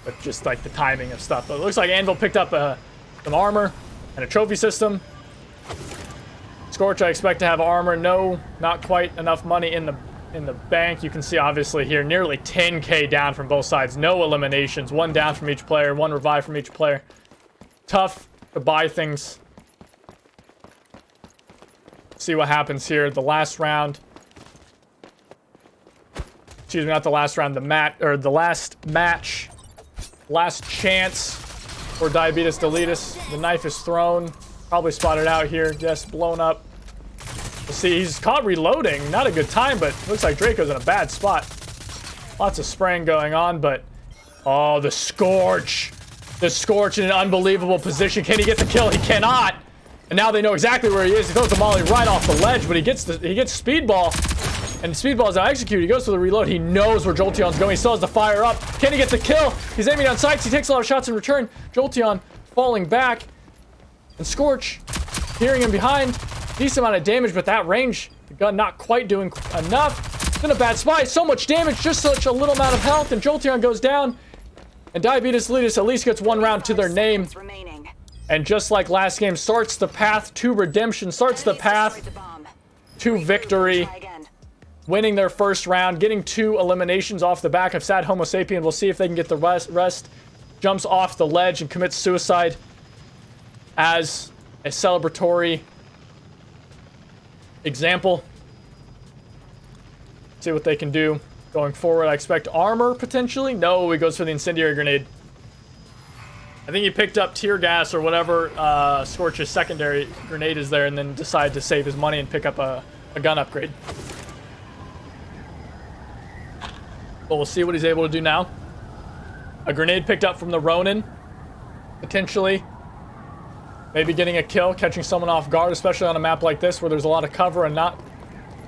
with just like the timing of stuff. But it looks like Anvil picked up some armor and a trophy system. Scorch, I expect to have armor. No, not quite enough money in the bank. You can see obviously here nearly 10k down from both sides. No eliminations. 1 down from each player. 1 revive from each player. Tough to buy things. See what happens here. The last round excuse me, not the last round, the last match. Last chance for Diabetes Deletus. The knife is thrown. Probably spotted out here. Yes, blown up. We'll see. He's caught reloading. Not a good time, but looks like Draco's in a bad spot. Lots of spraying going on, but... Oh, the Scorch. The Scorch in an unbelievable position. Can he get the kill? He cannot. And now they know exactly where he is. He throws the molly right off the ledge, but he gets Speedball. And Speedball is now executed. He goes for the reload. He knows where Jolteon's going. He still has the fire up. Can he get the kill? He's aiming down sights. He takes a lot of shots in return. Jolteon falling back. And Scorch hearing him behind. Decent amount of damage, but that range, the gun not quite doing enough. It's in a bad spot. So much damage, just such a little amount of health. And Jolteon goes down. And Diabetes Deletus at least gets one round to their name. And just like last game, starts the path to redemption. Starts the path to victory. Winning their first round, getting 2 eliminations off the back of Sad Homo Sapien. We'll see if they can get the rest. Jumps off the ledge and commits suicide as a celebratory example. See what they can do going forward. I expect armor, potentially. No, he goes for the incendiary grenade. I think he picked up tear gas or whatever Scorch's secondary grenade is there, and then decided to save his money and pick up a gun upgrade. But we'll see what he's able to do now. A grenade picked up from the Ronin. Potentially. Maybe getting a kill, catching someone off guard, especially on a map like this where there's a lot of cover and not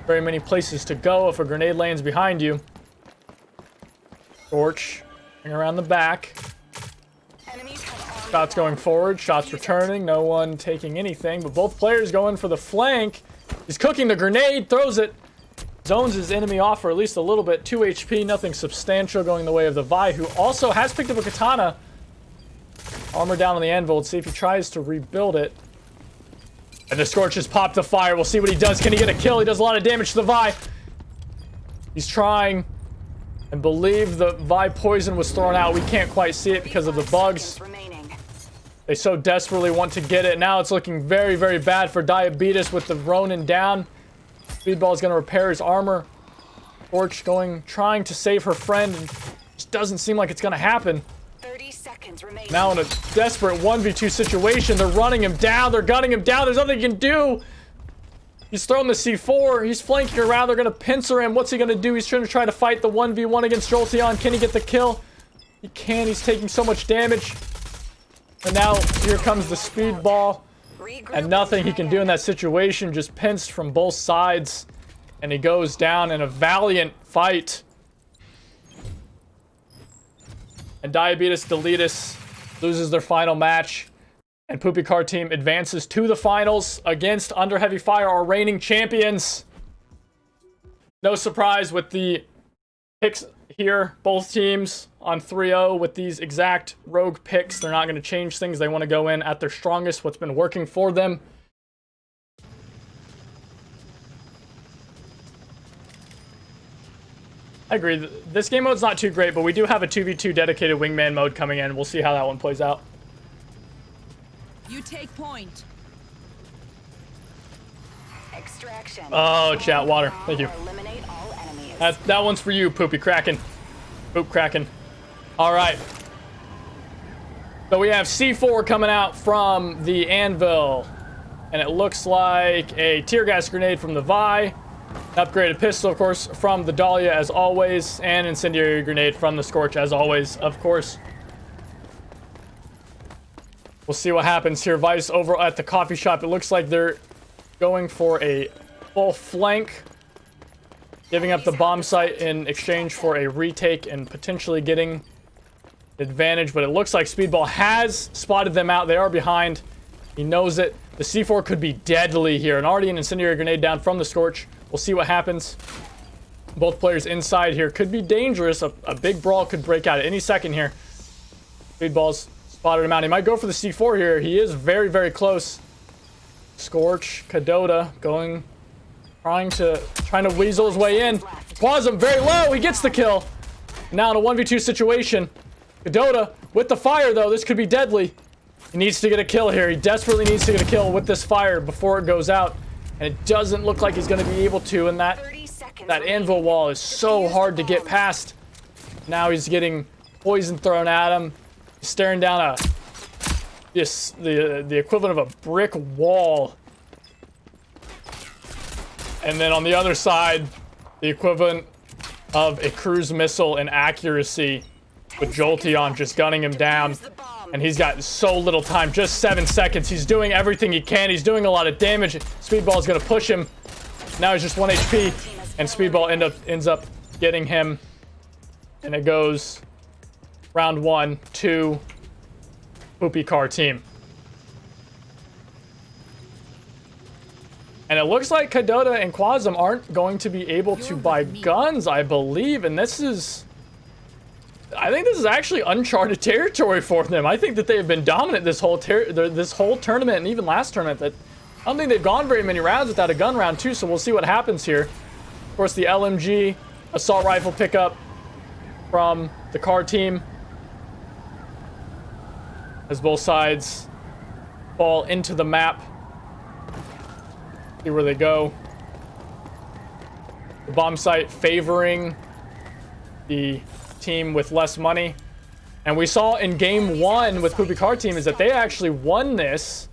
very many places to go if a grenade lands behind you. Scorch, around the back. Shots going forward, shots returning, no one taking anything, but both players going for the flank. He's cooking the grenade, throws it. Zones his enemy off for at least a little bit. 2 HP, nothing substantial going the way of the Vi, who also has picked up a katana. Armor down on the anvil. Let's see if he tries to rebuild it. And the Scorch just popped the fire. We'll see what he does. Can he get a kill? He does a lot of damage to the Vi. He's trying. And believe the Vi poison was thrown out. We can't quite see it because of the bugs. They so desperately want to get it. Now it's looking very, very bad for Diabetes with the Ronin down. Speedball is going to repair his armor. Scorch trying to save her friend. And just doesn't seem like it's going to happen. 30 seconds remaining. Now in a desperate 1v2 situation, they're running him down. They're gunning him down. There's nothing he can do. He's throwing the C4. He's flanking around. They're going to pincer him. What's he going to do? He's trying to fight the 1v1 against Jolteon. Can he get the kill? He can. He's taking so much damage. And now here comes the Speedball. And nothing he can do in that situation. Just pinched from both sides. And he goes down in a valiant fight. And Diabetes Deletus loses their final match. And Poopy Car Team advances to the finals against Under Heavy Fire, our reigning champions. No surprise with the picks here. Both teams on 3-0 with these exact rogue picks. They're not going to change things. They want to go in at their strongest, what's been working for them. I agree. This game mode's not too great, but we do have a 2v2 dedicated wingman mode coming in. We'll see how that one plays out. You take point. Extraction. Oh, chat water. Thank you. That one's for you, Poopy Kraken. Poop Kraken. All right. So we have C4 coming out from the anvil. And it looks like a tear gas grenade from the Vi. Upgraded pistol, of course, from the Dahlia, as always. And incendiary grenade from the Scorch, as always, of course. We'll see what happens here. Vice over at the coffee shop. It looks like they're going for a full flank. Giving up the bomb site in exchange for a retake and potentially getting advantage. But it looks like Speedball has spotted them out. They are behind. He knows it. The C4 could be deadly here. And already an incendiary grenade down from the Scorch. We'll see what happens. Both players inside here could be dangerous. A big brawl could break out at any second here. Speedball's spotted him out. He might go for the C4 here. He is very, very close. Scorch, Kadota trying to weasel his way in. Quasm very low. He gets the kill. Now in a 1v2 situation. Kadota with the fire though. This could be deadly. He needs to get a kill here. He desperately needs to get a kill with this fire before it goes out. And it doesn't look like he's going to be able to in that seconds That remaining. anvil wall is so Defuse hard the to get bomb. past. Now he's getting poison thrown at him. He's staring down the equivalent of a brick wall. And then on the other side, the equivalent of a cruise missile in accuracy, with Jolteon just gunning him down. Defuse the bomb. And he's got so little time, just 7 seconds. He's doing everything he can. He's doing a lot of damage. Speedball's gonna push him. Now he's just 1 HP, and Speedball ends up getting him. And it goes round 1 to Poopy Car Team. And it looks like Kadota and Quasm aren't going to be able to buy guns, I believe. And this is... I think this is actually uncharted territory for them. I think that they have been dominant this whole tournament, and even last tournament. That I don't think they've gone very many rounds without a gun round too, so we'll see what happens here. Of course, the LMG assault rifle pickup from the car team as both sides fall into the map. See where they go. The bomb site favoring the team with less money. And we saw in game 1 with Poopy Car Team is that they actually won this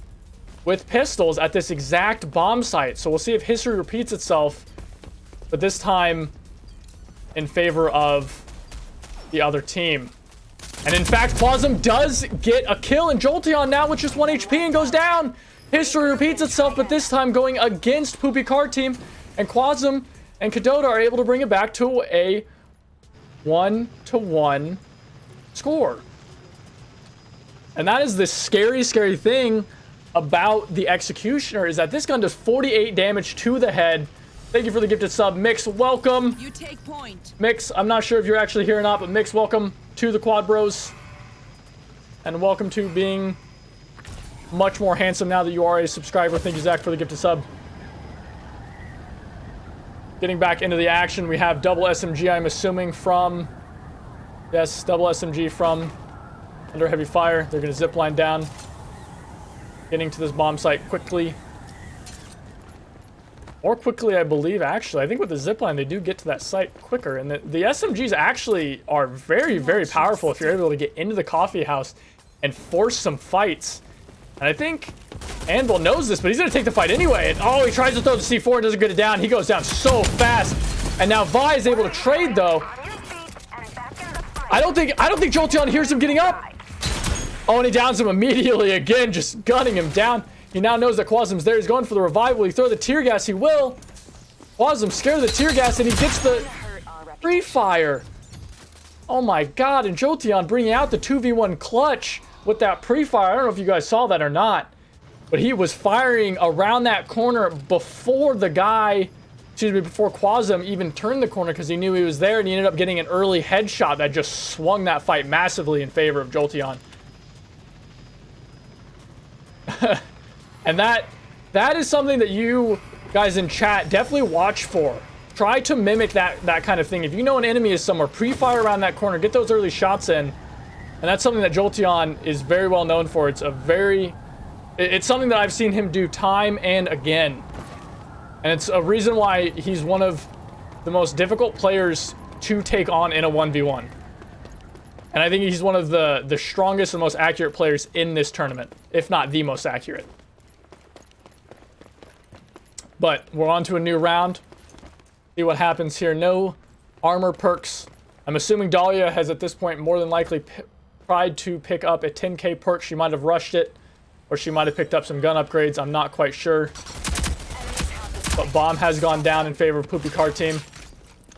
with pistols at this exact bomb site. So we'll see if history repeats itself, but this time in favor of the other team. And in fact, Quasm does get a kill, and Jolteon now with just 1 HP and goes down. History repeats itself, but this time going against Poopy Car Team, and Quasm and Kadota are able to bring it back to a 1-1 score. And that is the scary thing about the Executioner, is that this gun does 48 damage to the head. Thank you for the gifted sub. Mix, welcome. You take point. Mix, I'm not sure if you're actually here or not, but Mix, welcome to the Quad Bros. And welcome to being much more handsome now that you are a subscriber. Thank you, Zach, for the gifted sub. Getting back into the action, we have double SMG, I'm assuming, from... Yes, double SMG from under heavy fire. They're going to zip line down. Getting to this bomb site quickly. More quickly, I believe, actually. I think with the zipline, they do get to that site quicker. And the SMGs actually are very powerful if you're able to get into the coffee house and force some fights. And I think Anvil knows this, but he's going to take the fight anyway. And, oh, he tries to throw the C4 and doesn't get it down. He goes down so fast. And now Vi is able to trade, though. I don't think Jolteon hears him getting up. Oh, and he downs him immediately again, just gunning him down. He now knows that Quasm's there. He's going for the revival. He throw the tear gas. He will. Quasm's scared of the tear gas, and he gets the free fire. Oh my god, and Jolteon bringing out the 2v1 clutch with that pre-fire. I don't know if you guys saw that or not, but he was firing around that corner before the guy, before Quasm even turned the corner, because he knew he was there, and he ended up getting an early headshot that just swung that fight massively in favor of Jolteon. And that is something that you guys in chat definitely watch for. Try to mimic that kind of thing. If you know an enemy is somewhere, pre-fire around that corner, get those early shots in. And that's something that Jolteon is very well known for. It's something that I've seen him do time and again. And it's a reason why he's one of the most difficult players to take on in a 1v1. And I think he's one of the strongest and most accurate players in this tournament, if not the most accurate. But we're on to a new round. See what happens here. No armor perks. I'm assuming Dahlia has at this point more than likely tried to pick up a 10k perk. She might have rushed it, or she might have picked up some gun upgrades. I'm not quite sure. But bomb has gone down in favor of Poopy Car Team.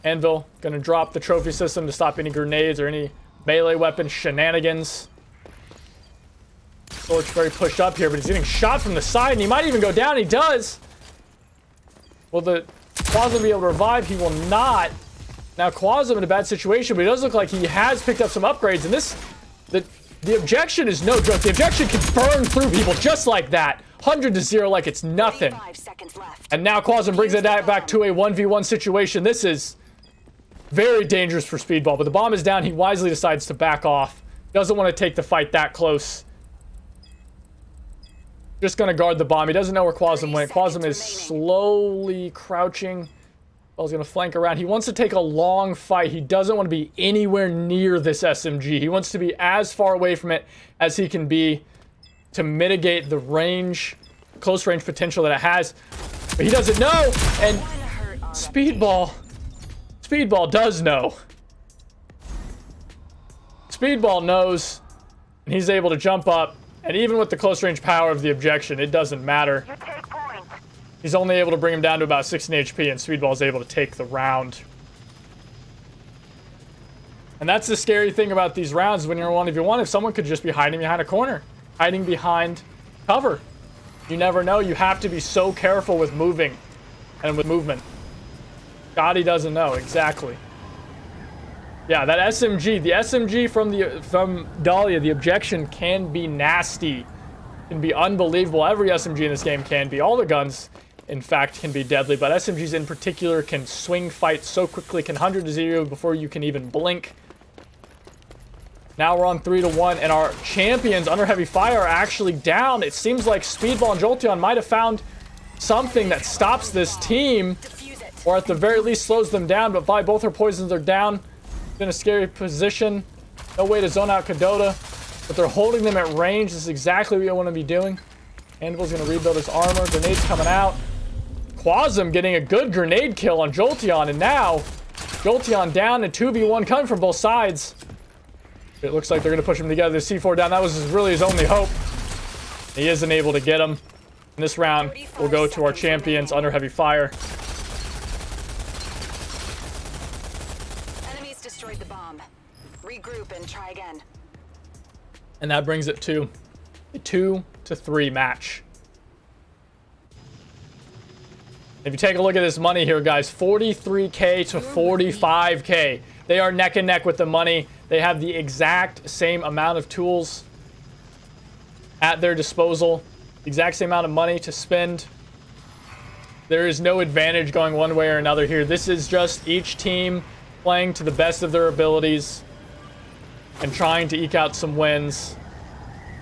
Anvil gonna drop the trophy system to stop any grenades or any melee weapon shenanigans. Torch very pushed up here, but he's getting shot from the side, and he might even go down. He does. Will the Quasm be able to revive? He will not. Now Quasm in a bad situation, but it does look like he has picked up some upgrades. And the objection is no joke. The objection can burn through people just like that. 100-0 like it's nothing. 5 seconds left. And now Quasm brings it back to a 1v1 situation. This is very dangerous for Speedball, but the bomb is down. He wisely decides to back off. Doesn't want to take the fight that close. Just going to guard the bomb. He doesn't know where Quasm went. Quasm is slowly crouching Ball's gonna flank around. He wants to take a long fight. He doesn't want to be anywhere near this SMG. He wants to be as far away from it as he can be to mitigate the range, close range potential that it has. But he doesn't know, and Speedball does know. Speedball knows, and he's able to jump up, and even with the close range power of the objection, it doesn't matter. He's only able to bring him down to about 16 HP, and Speedball's able to take the round. And that's the scary thing about these rounds when you're 1v1. If someone could just be hiding behind a corner, hiding behind cover. You never know. You have to be so careful with moving and with movement. God, he doesn't know. Exactly. Yeah, that SMG, the SMG from Dahlia, the objection can be nasty. Can be unbelievable. Every SMG in this game can be. All the guns, in fact, can be deadly, but SMGs in particular can swing fights so quickly, can 100 to 0 before you can even blink. Now we're on 3-1, and our champions under heavy fire are actually down. It seems like Speedball and Jolteon might have found something that stops this team, or at the very least slows them down, but Vi, both her poisons are down. In a scary position. No way to zone out Kadota, but they're holding them at range. This is exactly what you want to be doing. Anvil's going to rebuild his armor. Grenades coming out. Quasm getting a good grenade kill on Jolteon, and now Jolteon down and 2v1 coming from both sides. It looks like they're going to push him together. The C4 down. That was really his only hope. He isn't able to get him. In this round, we'll go to our champions under heavy fire. Destroyed the bomb. Regroup and try again. And that brings it to a 2-3 match. If you take a look at this money here, guys, 43k to 45k. They are neck and neck with the money. They have the exact same amount of tools at their disposal. The exact same amount of money to spend. There is no advantage going one way or another here. This is just each team playing to the best of their abilities and trying to eke out some wins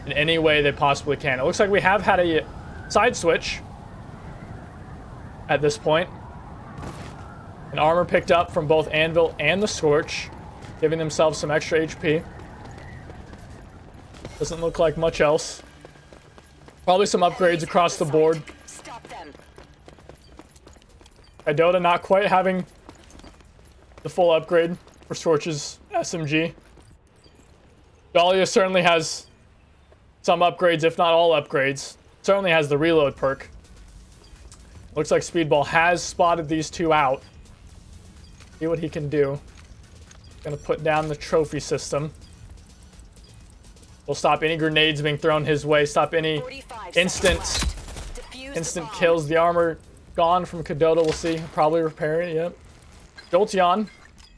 in any way they possibly can. It looks like we have had a side switch at this point. An armor picked up from both Anvil and the Scorch, giving themselves some extra HP. Doesn't look like much else. Probably some upgrades across the board. Idota not quite having the full upgrade for Scorch's SMG. Dahlia certainly has some upgrades, if not all upgrades. Certainly has the reload perk. Looks like Speedball has spotted these two out. See what he can do. Gonna put down the trophy system. Will stop any grenades being thrown his way. Stop any instant kills. The armor gone from Kadota. We'll see. Probably repair it. Yep. Jolteon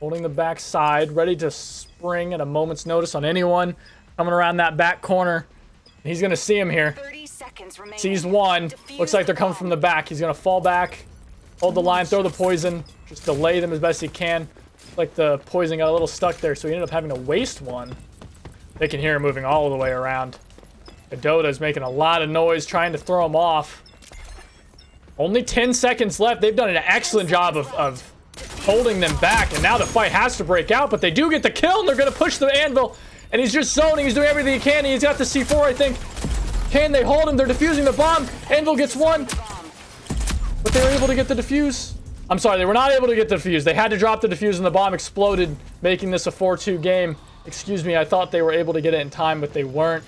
holding the back side, ready to spring at a moment's notice on anyone coming around that back corner. He's going to see him here. Sees one. Looks like they're coming from the back. He's going to fall back, hold the line, throw the poison, just delay them as best he can. Like the poison got a little stuck there, so he ended up having to waste one. They can hear him moving all the way around. Kadota is making a lot of noise, trying to throw him off. Only 10 seconds left. They've done an excellent job of holding them back, and now the fight has to break out, but they do get the kill, and they're going to push the Anvil, and he's just zoning. He's doing everything he can. He's got the C4, I think. Can they hold him? They're defusing the bomb. Anvil gets one, but they were able to get the defuse. I'm sorry, they were not able to get the defuse. They had to drop the defuse, and the bomb exploded, making this a 4-2 game. Excuse me, I thought they were able to get it in time, but they weren't.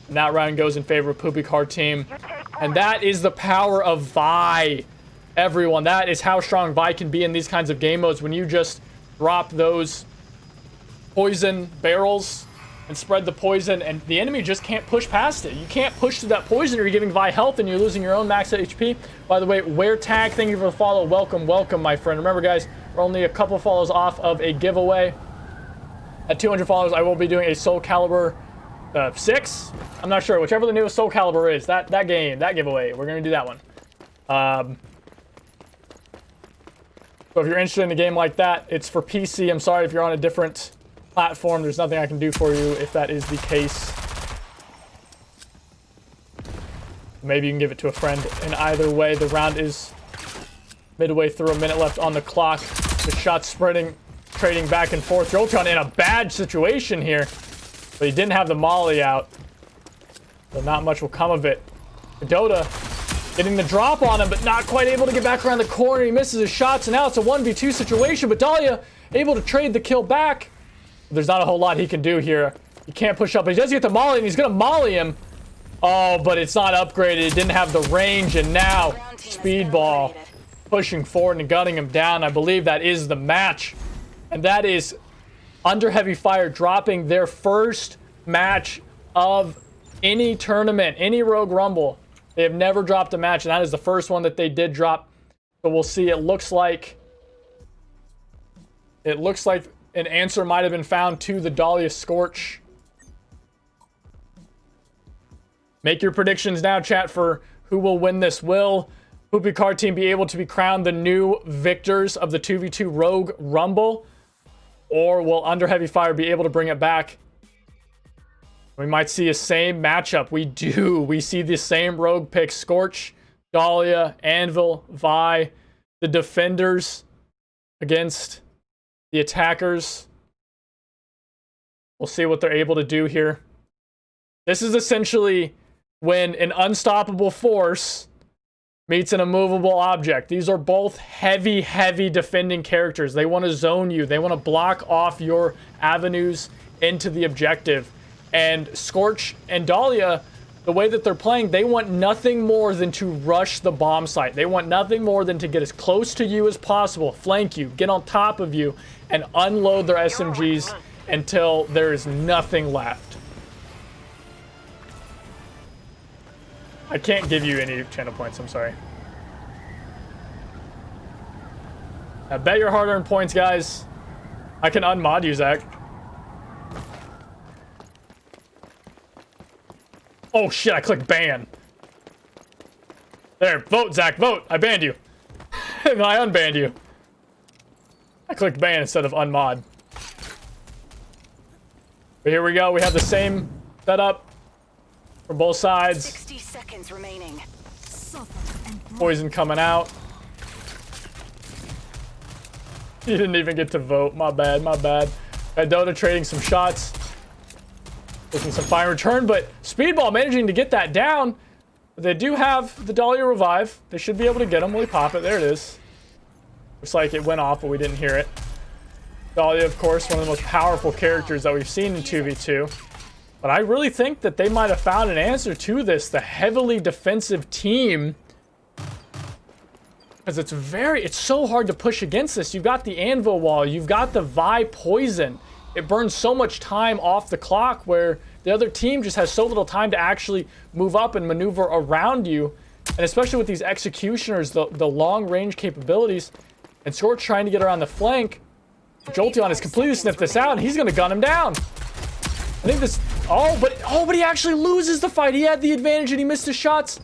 And that round goes in favor of Poopy Card Team. And that is the power of Vi. Everyone, that is how strong Vi can be in these kinds of game modes. When you just drop those poison barrels and spread the poison, and the enemy just can't push past it. You can't push through that poison, or you're giving Vi health and you're losing your own max HP. By the way, Wear Tag, thank you for the follow. Welcome, welcome, my friend. Remember, guys, we're only a couple follows off of a giveaway. At 200 followers, I will be doing a Soul Calibur 6. I'm not sure. Whichever the newest Soul Calibur is, that game, that giveaway, we're going to do that one. So if you're interested in a game like that, it's for PC. I'm sorry if you're on a different platform. There's nothing I can do for you if that is the case. Maybe you can give it to a friend. In either way, the round is Midway through, a minute left on the clock. The shots spreading, trading back and forth. Jolteon in a bad situation here, but he didn't have the molly out, so not much will come of it. Dota getting the drop on him, but not quite able to get back around the corner. He misses his shots, and now it's a 1v2 situation, but Dahlia able to trade the kill back. There's not a whole lot he can do here. He can't push up, but he does get the molly, and he's going to molly him. Oh, but it's not upgraded. It didn't have the range, and now Speedball pushing forward and gunning him down. I believe that is the match. And that is Under Heavy Fire dropping their first match of any tournament, any Rogue Rumble. They have never dropped a match, and that is the first one that they did drop. So we'll see. It looks like an answer might have been found to the Dahlia Scorch. Make your predictions now, chat, for who will win this. Will Poopy Card Team be able to be crowned the new victors of the 2v2 Rogue Rumble? Or will Under Heavy Fire be able to bring it back? We might see a same matchup. We do. We see the same Rogue picks. Scorch, Dahlia, Anvil, Vi, the defenders against the attackers. We'll see what they're able to do here. This is essentially when an unstoppable force meets an immovable object. These are both heavy, heavy defending characters. They want to zone you. They want to block off your avenues into the objective. And Scorch and Dahlia, the way that they're playing, they want nothing more than to rush the bomb site. They want nothing more than to get as close to you as possible, flank you, get on top of you, and unload their SMGs until there is nothing left. I can't give you any channel points, I'm sorry. I bet your hard-earned points, guys. I can unmod you, Zach. Oh shit, I clicked ban. There, vote, Zach, vote. I banned you. And I unbanned you. I clicked ban instead of unmod. But here we go, we have the same setup for both sides. 60 seconds remaining. Poison coming out. You didn't even get to vote. My bad, my bad. Got Dota trading some shots. Looking some fire return, but Speedball managing to get that down. They do have the Dahlia revive. They should be able to get him. Will he pop it? There it is. Looks like it went off, but we didn't hear it. Dahlia, of course, one of the most powerful characters that we've seen in 2v2. But I really think that they might have found an answer to this. The heavily defensive team. Because it's so hard to push against this. You've got the Anvil wall. You've got the Vi poison. It burns so much time off the clock where the other team just has so little time to actually move up and maneuver around you. And especially with these executioners, the long range capabilities. And Scorch trying to get around the flank. Jolteon has completely sniffed this out, and he's going to gun him down. I think this... Oh, but he actually loses the fight. He had the advantage, and he missed his shots.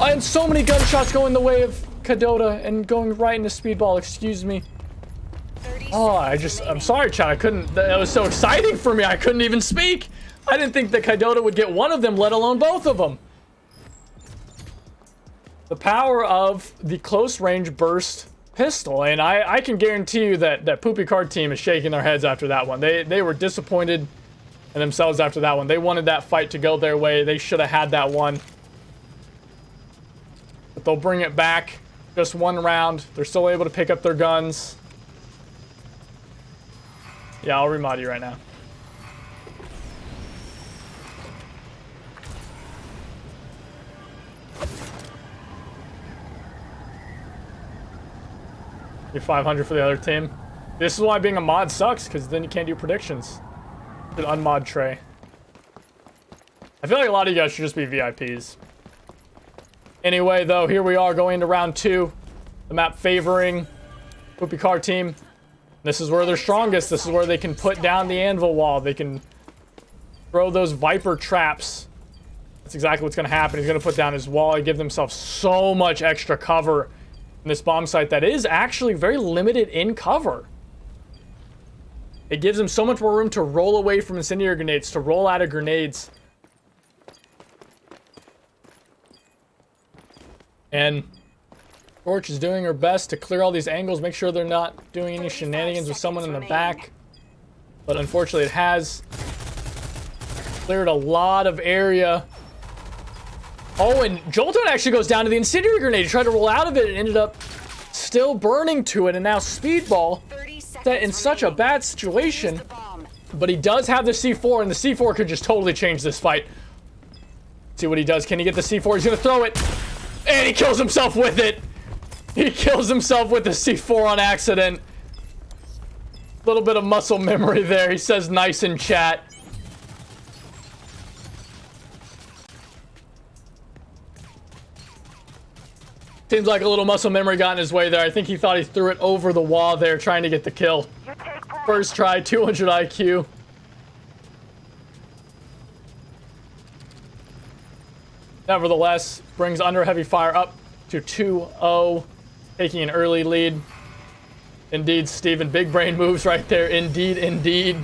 And so many gunshots going the way of Kadota and going right into Speedball. Excuse me. Oh, I'm sorry, chat. I couldn't... That was so exciting for me. I couldn't even speak. I didn't think that Kadota would get one of them, let alone both of them. The power of the close range burst pistol, and I can guarantee you that Poopy Card Team is shaking their heads after that one. They were disappointed in themselves after that one. They wanted that fight to go their way. They should have had that one. But they'll bring it back. Just one round. They're still able to pick up their guns. Yeah, I'll remod you right now. You're 500 for the other team. This is why being a mod sucks, because then you can't do predictions. An unmod Trey. I feel like a lot of you guys should just be VIPs. Anyway, though, here we are going into round 2. The map favoring Poopy Card Team. This is where they're strongest. This is where they can put down the Anvil wall. They can throw those Viper traps. That's exactly what's going to happen. He's going to put down his wall and give themselves so much extra cover in this bomb site that is actually very limited in cover. It gives them so much more room to roll away from incendiary grenades, to roll out of grenades. And Scorch is doing her best to clear all these angles, make sure they're not doing any shenanigans with someone in the back. But unfortunately, it has cleared a lot of area. Oh, and Jolteon actually goes down to the incendiary grenade. He tried to roll out of it and ended up still burning to it. And now Speedball set in such a bad situation. But he does have the C4, and the C4 could just totally change this fight. See what he does. Can he get the C4? He's going to throw it. And he kills himself with it. He kills himself with the C4 on accident. Little bit of muscle memory there. He says nice in chat. Seems like a little muscle memory got in his way there. I think he thought he threw it over the wall there trying to get the kill. First try, 200 IQ. Nevertheless, brings Under Heavy Fire up to 2-0, taking an early lead. Indeed, Steven, big brain moves right there. Indeed, indeed.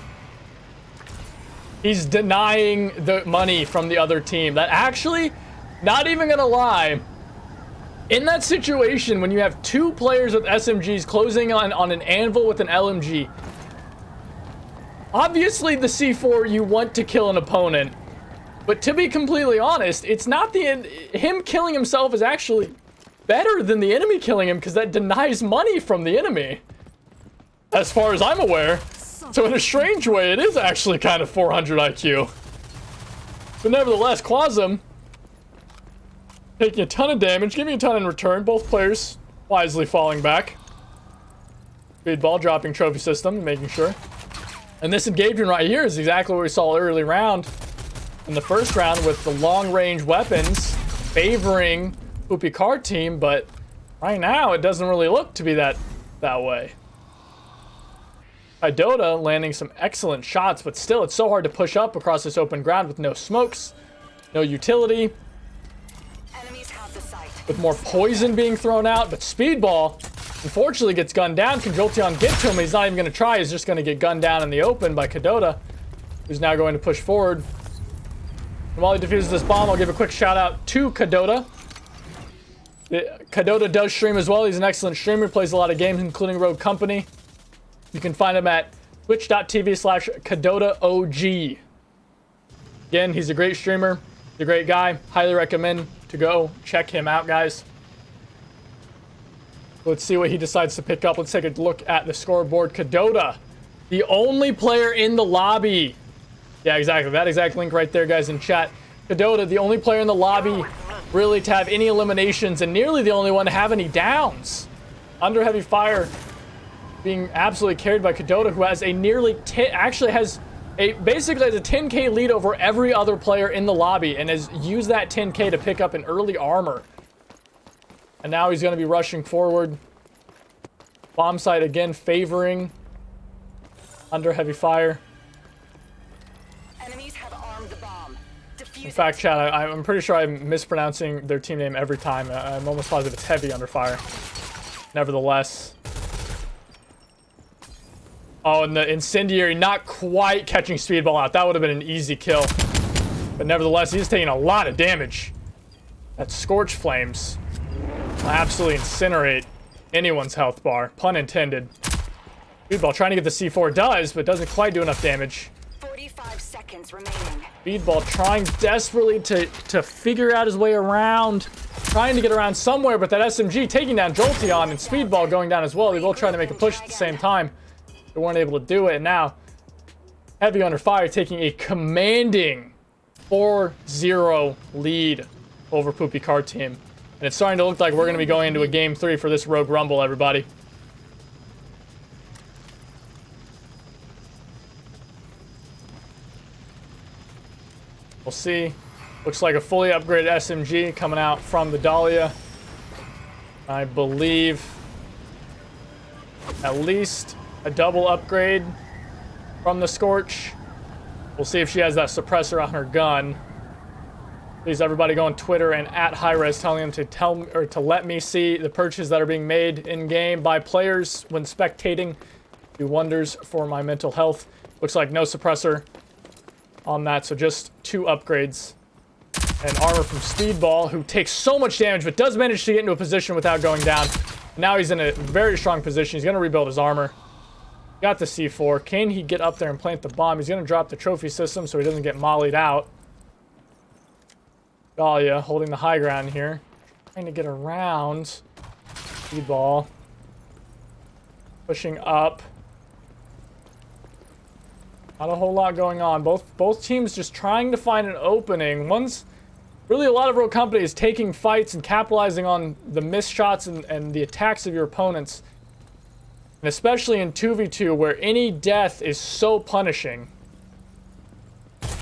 He's denying the money from the other team. That actually, not even gonna lie, in that situation, when you have two players with SMGs closing on an anvil with an LMG, obviously the C4, you want to kill an opponent. But to be completely honest, it's not him killing himself is actually better than the enemy killing him, because that denies money from the enemy. As far as I'm aware. So in a strange way, it is actually kind of 400 IQ. But nevertheless, Quasum taking a ton of damage, giving a ton in return. Both players wisely falling back. Speedball dropping trophy system, making sure. And this engagement right here is exactly what we saw early round. In the first round with the long-range weapons favoring Poopy Card team, but right now it doesn't really look to be that way. Idota landing some excellent shots, but still it's so hard to push up across this open ground with no smokes, no utility. With more poison being thrown out, but Speedball unfortunately gets gunned down. Can Jolteon get to him? He's not even going to try. He's just going to get gunned down in the open by Kadota, who's now going to push forward. And while he defuses this bomb, I'll give a quick shout out to Kadota. Kadota does stream as well. He's an excellent streamer, plays a lot of games, including Rogue Company. You can find him at twitch.tv/KadotaOG. Again, he's a great streamer. He's a great guy. Highly recommend to go check him out, guys. Let's see what he decides to pick up. Let's take a look at the scoreboard. Kadota, the only player in the lobby. Yeah, exactly. That exact link right there, guys, in chat. Kadota, the only player in the lobby really to have any eliminations and nearly the only one to have any downs. Under Heavy Fire being absolutely carried by Kadota, who has a nearly basically has a 10k lead over every other player in the lobby and has used that 10k to pick up an early armor. And now he's going to be rushing forward. Bomb site again favoring Under Heavy Fire. Enemies have armed the bomb. Defuse In fact, chat, I'm pretty sure I'm mispronouncing their team name every time. I'm almost positive it's Heavy Under Fire. Nevertheless. Oh, and the incendiary not quite catching Speedball out. That would have been an easy kill. But nevertheless, he's taking a lot of damage. That Scorch Flames will absolutely incinerate anyone's health bar. Pun intended. Speedball trying to get the C4 does, but doesn't quite do enough damage. 45 seconds remaining. Speedball trying desperately to figure out his way around. Trying to get around somewhere, but that SMG taking down Jolteon and Speedball going down as well. They both trying to make a push at the same time. They weren't able to do it, and now Heavy Under Fire taking a commanding 4-0 lead over Poopy Card team. And it's starting to look like we're going to be going into a Game 3 for this Rogue Rumble, everybody. We'll see. Looks like a fully upgraded SMG coming out from the Dahlia. I believe at least a double upgrade from the Scorch. We'll see if she has that suppressor on her gun. Please, everybody, go on Twitter and at HighRes telling them to let me see the purchases that are being made in game by players when spectating. Do wonders for my mental health. Looks like no suppressor on that, so just 2 upgrades. And armor from Speedball, who takes so much damage, but does manage to get into a position without going down. Now he's in a very strong position. He's going to rebuild his armor. Got the C4. Can he get up there and plant the bomb? He's going to drop the trophy system so he doesn't get mollied out. Dahlia holding the high ground here. Trying to get around. Speedball. Pushing up. Not a whole lot going on. Both teams just trying to find an opening. One's really, a lot of Rogue Company is taking fights and capitalizing on the missed shots and the attacks of your opponents. And especially in 2v2, where any death is so punishing.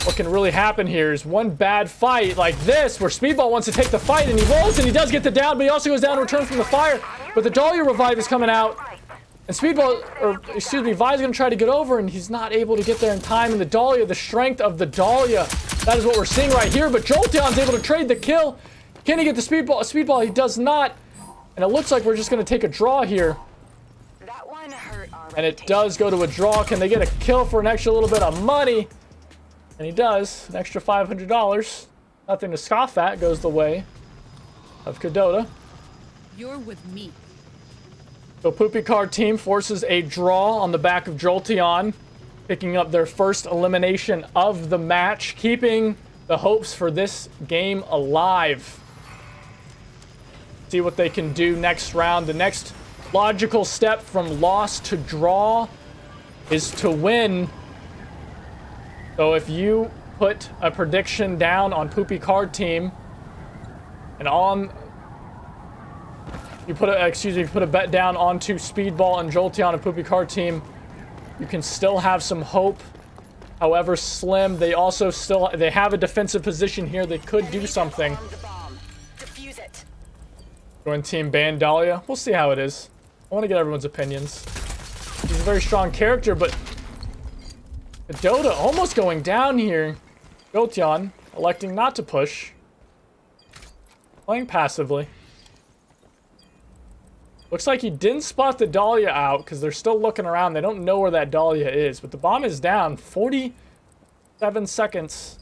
What can really happen here is one bad fight like this, where Speedball wants to take the fight, and he rolls, and he does get the down, but he also goes down in return from the fire. But the Dahlia revive is coming out. And Speedball, or excuse me, Vi's going to try to get over, and he's not able to get there in time. And the Dahlia, the strength of the Dahlia, that is what we're seeing right here. But Jolteon's able to trade the kill. Can he get the Speedball? Speedball, he does not. And it looks like we're just going to take a draw here. That one hurt our And it does go to a draw. Can they get a kill for an extra little bit of money? And he does. An extra $500. Nothing to scoff at. Goes the way of Cadota. You're with me. So Poopy Card team forces a draw on the back of Jolteon, picking up their first elimination of the match, keeping the hopes for this game alive. See what they can do next round. The next logical step from loss to draw is to win. So if you put a prediction down on Poopy Card team and on... You put a bet down onto Speedball and Jolteon and Poopy Card team, you can still have some hope. However slim, they also they have a defensive position here. They could do something. Join Team Ban Dahlia. We'll see how it is. I want to get everyone's opinions. He's a very strong character, but Dota almost going down here. Jolteon electing not to push. Playing passively. Looks like he didn't spot the Dahlia out because they're still looking around. They don't know where that Dahlia is. But the bomb is down. 47 seconds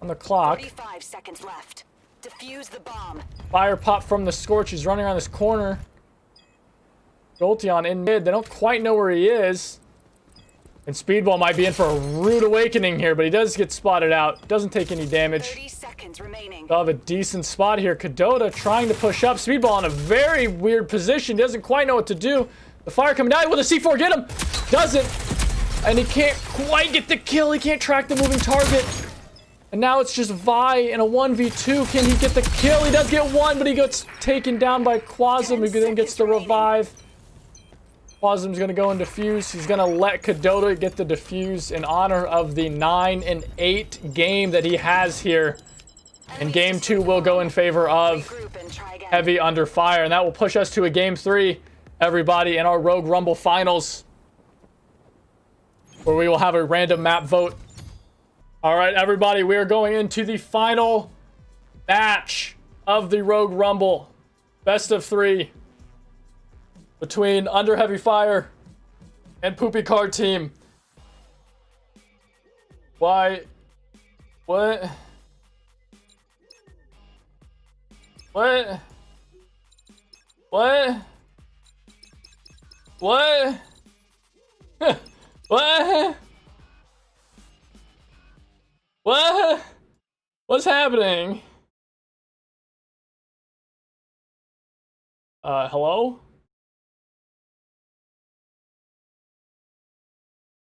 on the clock. 35 seconds left. Defuse the bomb. Fire pop from the Scorch. He's running around this corner. Jolteon in mid. They don't quite know where he is. And Speedball might be in for a rude awakening here, but he does get spotted out. Doesn't take any damage. 30 seconds remaining. They'll have a decent spot here. Cadota trying to push up. Speedball in a very weird position. Doesn't quite know what to do. The fire coming down. Will the C4 get him? Doesn't. And he can't quite get the kill. He can't track the moving target. And now it's just Vi in a 1v2. Can he get the kill? He does get one, but he gets taken down by Quasm, who then gets the revive. Quasm's going to go and defuse. He's going to let Cadota get the defuse in honor of the 9-8 game that he has here. And game 2 will go in favor of Heavy Under Fire. And that will push us to a game 3, everybody, in our Rogue Rumble finals, where we will have a random map vote. All right, everybody, we are going into the final match of the Rogue Rumble. Best of 3. Between Under Heavy Fire and Poopy Card team. Why? What? What? What? What? What? What? What's happening? Hello?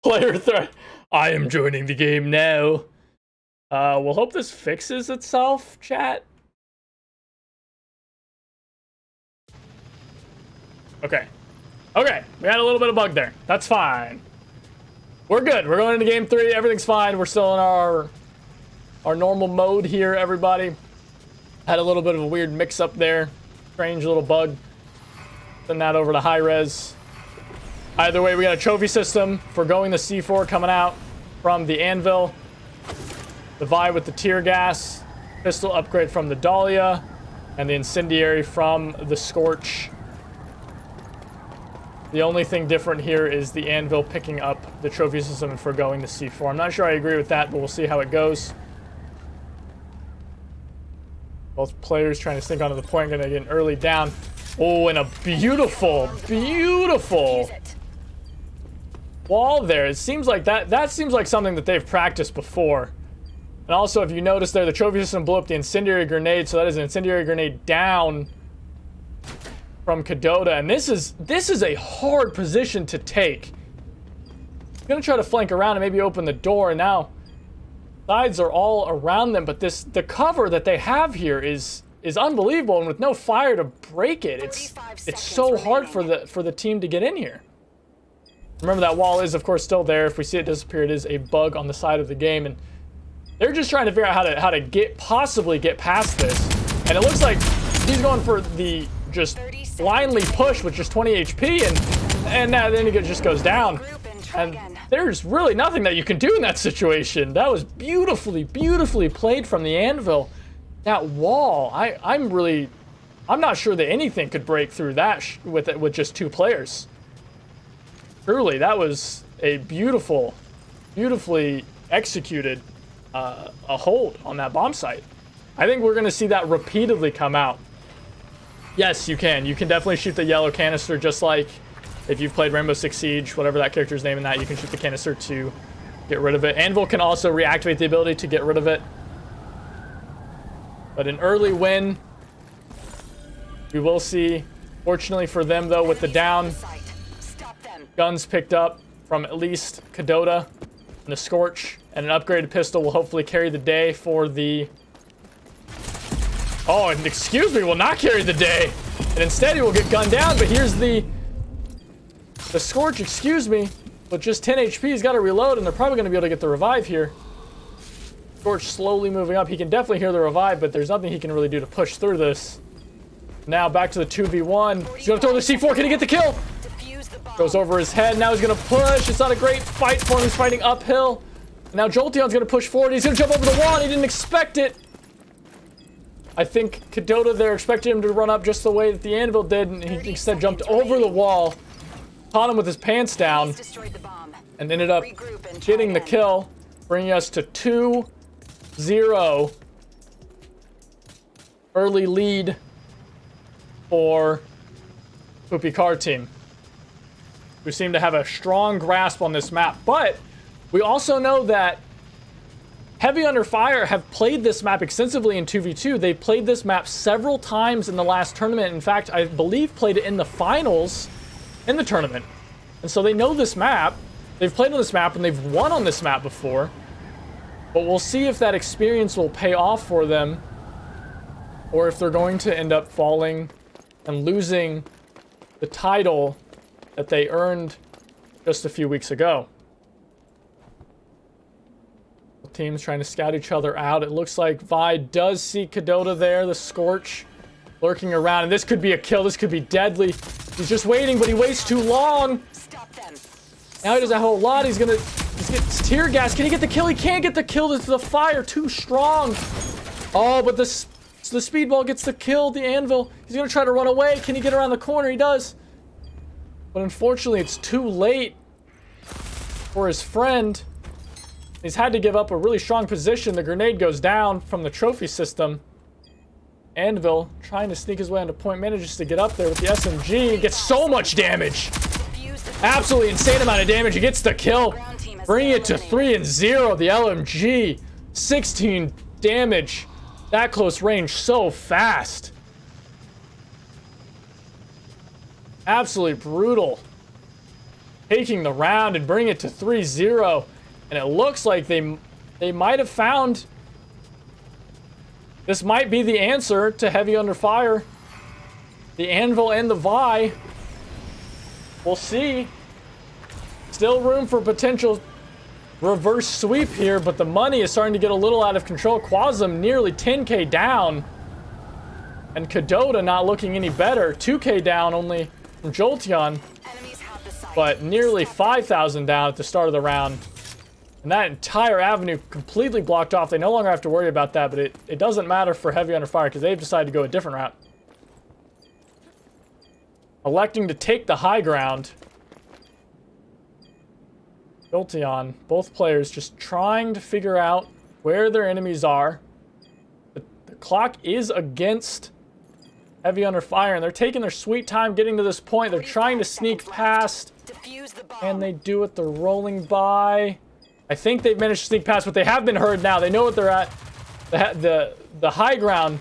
Player threat. I am joining the game now. We'll hope this fixes itself, chat. Okay. Okay, we had a little bit of bug there. That's fine. We're good. We're going into game 3. Everything's fine. We're still in our normal mode here, everybody. Had a little bit of a weird mix-up there. Strange little bug. Send that over to high res. Either way, we got a trophy system for going the C4 coming out from the Anvil. The Vi with the tear gas. Pistol upgrade from the Dahlia. And the incendiary from the Scorch. The only thing different here is the Anvil picking up the trophy system for going to C4. I'm not sure I agree with that, but we'll see how it goes. Both players trying to sneak onto the point, gonna get an early down. Oh, and a beautiful, beautiful wall there. It seems like that seems like something that they've practiced before. And also, if you notice there, the trophy system blew up the incendiary grenade, so that is an incendiary grenade down from Cadota. And this is a hard position to take. I'm gonna try to flank around and maybe open the door, and now sides are all around them, but the cover that they have here is unbelievable, and with no fire to break it, it's so hard for the team to get in here. Remember, that wall is of course still there. If we see it disappear, it is a bug on the side of the game, and they're just trying to figure out how to possibly get past this. And it looks like he's going for the just blindly push with just 20 HP, and then he just goes down. And there's really nothing that you can do in that situation. That was beautifully, beautifully played from the Anvil. That wall, I'm not sure that anything could break through that with just 2 players. Truly, that was a beautifully executed a hold on that bomb site. I think we're going to see that repeatedly come out. Yes, you can. You can definitely shoot the yellow canister, just like if you've played Rainbow Six Siege, whatever that character's name in that, you can shoot the canister to get rid of it. Anvil can also reactivate the ability to get rid of it. But an early win, we will see. Fortunately for them, though, with the down, guns picked up from at least Cadota and the Scorch, and an upgraded pistol will hopefully carry the day for the... Oh, and excuse me, will not carry the day. And instead he will get gunned down, but here's the Scorch, excuse me, with just 10 HP, he's got to reload, and they're probably going to be able to get the revive here. Scorch slowly moving up. He can definitely hear the revive, but there's nothing he can really do to push through this. Now back to the 2v1. He's going to throw the C4. Can he get the kill? Goes over his head. Now he's going to push. It's not a great fight for him. He's fighting uphill. Now Jolteon's going to push forward. He's going to jump over the wall, and he didn't expect it. I think Cadota there expected him to run up just the way that the Anvil did, and he instead jumped over the wall, caught him with his pants down, and ended up getting the kill, bringing us to 2-0 early lead for Poopy Car Team, who seem to have a strong grasp on this map. But we also know that Heavy Under Fire have played this map extensively in 2v2. They played this map several times in the last tournament. In fact, I believe played it in the finals in the tournament. And so they know this map. They've played on this map, and they've won on this map before. But we'll see if that experience will pay off for them, or if they're going to end up falling and losing the title that they earned just a few weeks ago. Teams trying to scout each other out. It looks like Vi does see Cadota there, the Scorch, lurking around, and this could be a kill. This could be deadly. He's just waiting, but he waits too long. Now he doesn't have a whole lot. He's getting tear gas. Can he get the kill? He can't get the kill. It's the fire too strong. Oh, but the speedball gets the kill. The Anvil. He's gonna try to run away. Can he get around the corner? He does. But unfortunately, it's too late for his friend. He's had to give up a really strong position. The grenade goes down from the trophy system. Anvil trying to sneak his way onto point, manages to get up there with the SMG. Gets so much damage. Absolutely insane amount of damage. He gets the kill. Bringing it to 3-0. The LMG. 16 damage. That close range so fast. Absolutely brutal. Taking the round and bringing it to 3-0. And it looks like they might have found... This might be the answer to Heavy Under Fire. The Anvil and the Vi. We'll see. Still room for potential reverse sweep here, but the money is starting to get a little out of control. Quasum nearly 10k down. And Cadota not looking any better. 2k down only from Jolteon. But nearly 5,000 down at the start of the round. And that entire avenue completely blocked off. They no longer have to worry about that, but it doesn't matter for Heavy Under Fire because they've decided to go a different route. Electing to take the high ground. Jolteon, both players just trying to figure out where their enemies are. The clock is against Heavy Under Fire, and they're taking their sweet time getting to this point. They're trying to sneak past, Defuse the bomb. and they do it. They're rolling by. I think they've managed to sneak past, but they have been heard now. They know what they're at. The high ground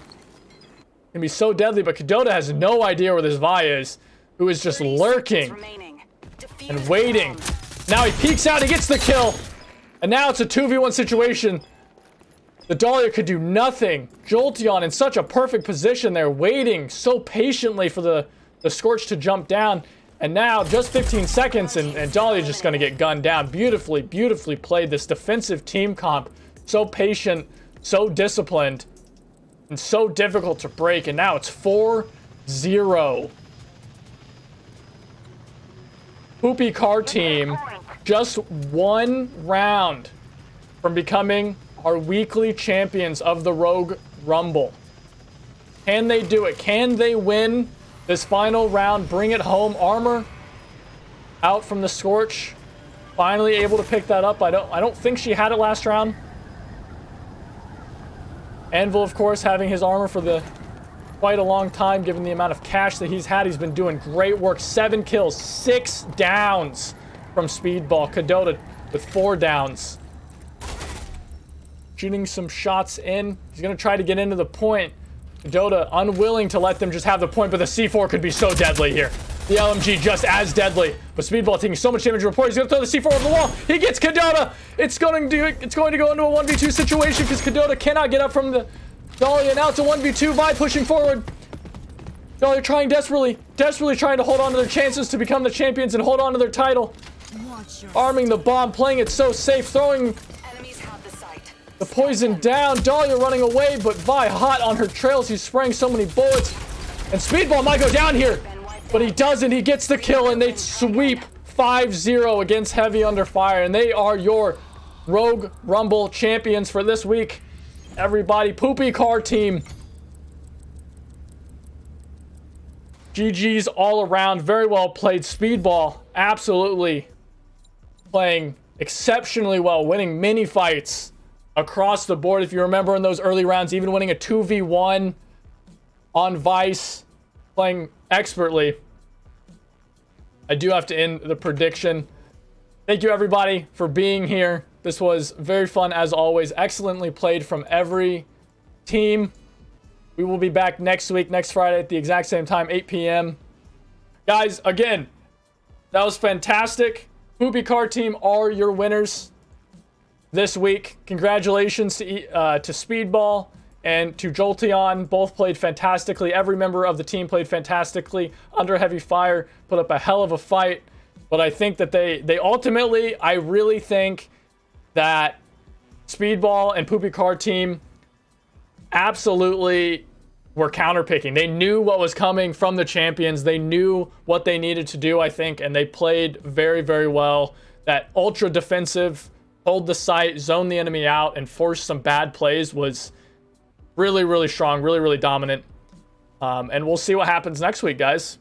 can be so deadly, but Cadota has no idea where this Vi is, who is just 30 lurking seconds remaining. Defuse and the waiting. bomb. Now he peeks out, he gets the kill, and now it's a 2v1 situation. The Dahlia could do nothing. Jolteon in such a perfect position there, waiting so patiently for the Scorch to jump down. And now, just 15 seconds, and Dahlia's just going to get gunned down. Beautifully, beautifully played. This defensive team comp. So patient, so disciplined, and so difficult to break. And now it's 4-0. Poopy Car Team, just one round from becoming our weekly champions of the Rogue Rumble. Can they do it? Can they win this final round? Bring it home. Armor out from the Scorch. Finally able to pick that up. I don't think she had it last round. Anvil, of course, having his armor for quite a long time, given the amount of cash that he's had. He's been doing great work. 7 kills, 6 downs from Speedball. Cadota with 4 downs. Shooting some shots in. He's going to try to get into the point. Cadota unwilling to let them just have the point, but the C4 could be so deadly here. The LMG just as deadly. But Speedball taking so much damage to report. He's going to throw the C4 over the wall. He gets Cadota. It's going to go into a 1v2 situation because Cadota cannot get up from the Dahlia. Now it's a 1v2. Vi pushing forward. Dahlia trying desperately trying to hold on to their chances to become the champions and hold on to their title. Arming the bomb, playing it so safe, throwing Enemies have the site. the poison down. Dahlia running away, but Vi hot on her trails. He's spraying so many bullets. And Speedball might go down here, but he doesn't. He gets the kill, and they sweep 5-0 against Heavy Under Fire. And they are your Rogue Rumble champions for this week. Everybody, Poopy Car Team. GG's all around. Very well played. Speedball, absolutely playing exceptionally well, winning many fights across the board. If you remember in those early rounds, even winning a 2v1 on Vice, playing expertly. I do have to end the prediction. Thank you, everybody, for being here. This was very fun, as always. Excellently played from every team. We will be back next week, next Friday at the exact same time, 8 p.m. Guys, again, that was fantastic. Poopy Car Team are your winners this week. Congratulations to Speedball and to Jolteon. Both played fantastically. Every member of the team played fantastically. Under Heavy Fire put up a hell of a fight. But I think that they ultimately, I really think that Speedball and Poopy Car Team absolutely were counterpicking. They knew what was coming from the champions. They knew what they needed to do, I think, and they played very, very well. That ultra defensive, hold the site, zone the enemy out, and force some bad plays was really, really strong, really, really dominant. And we'll see what happens next week, guys.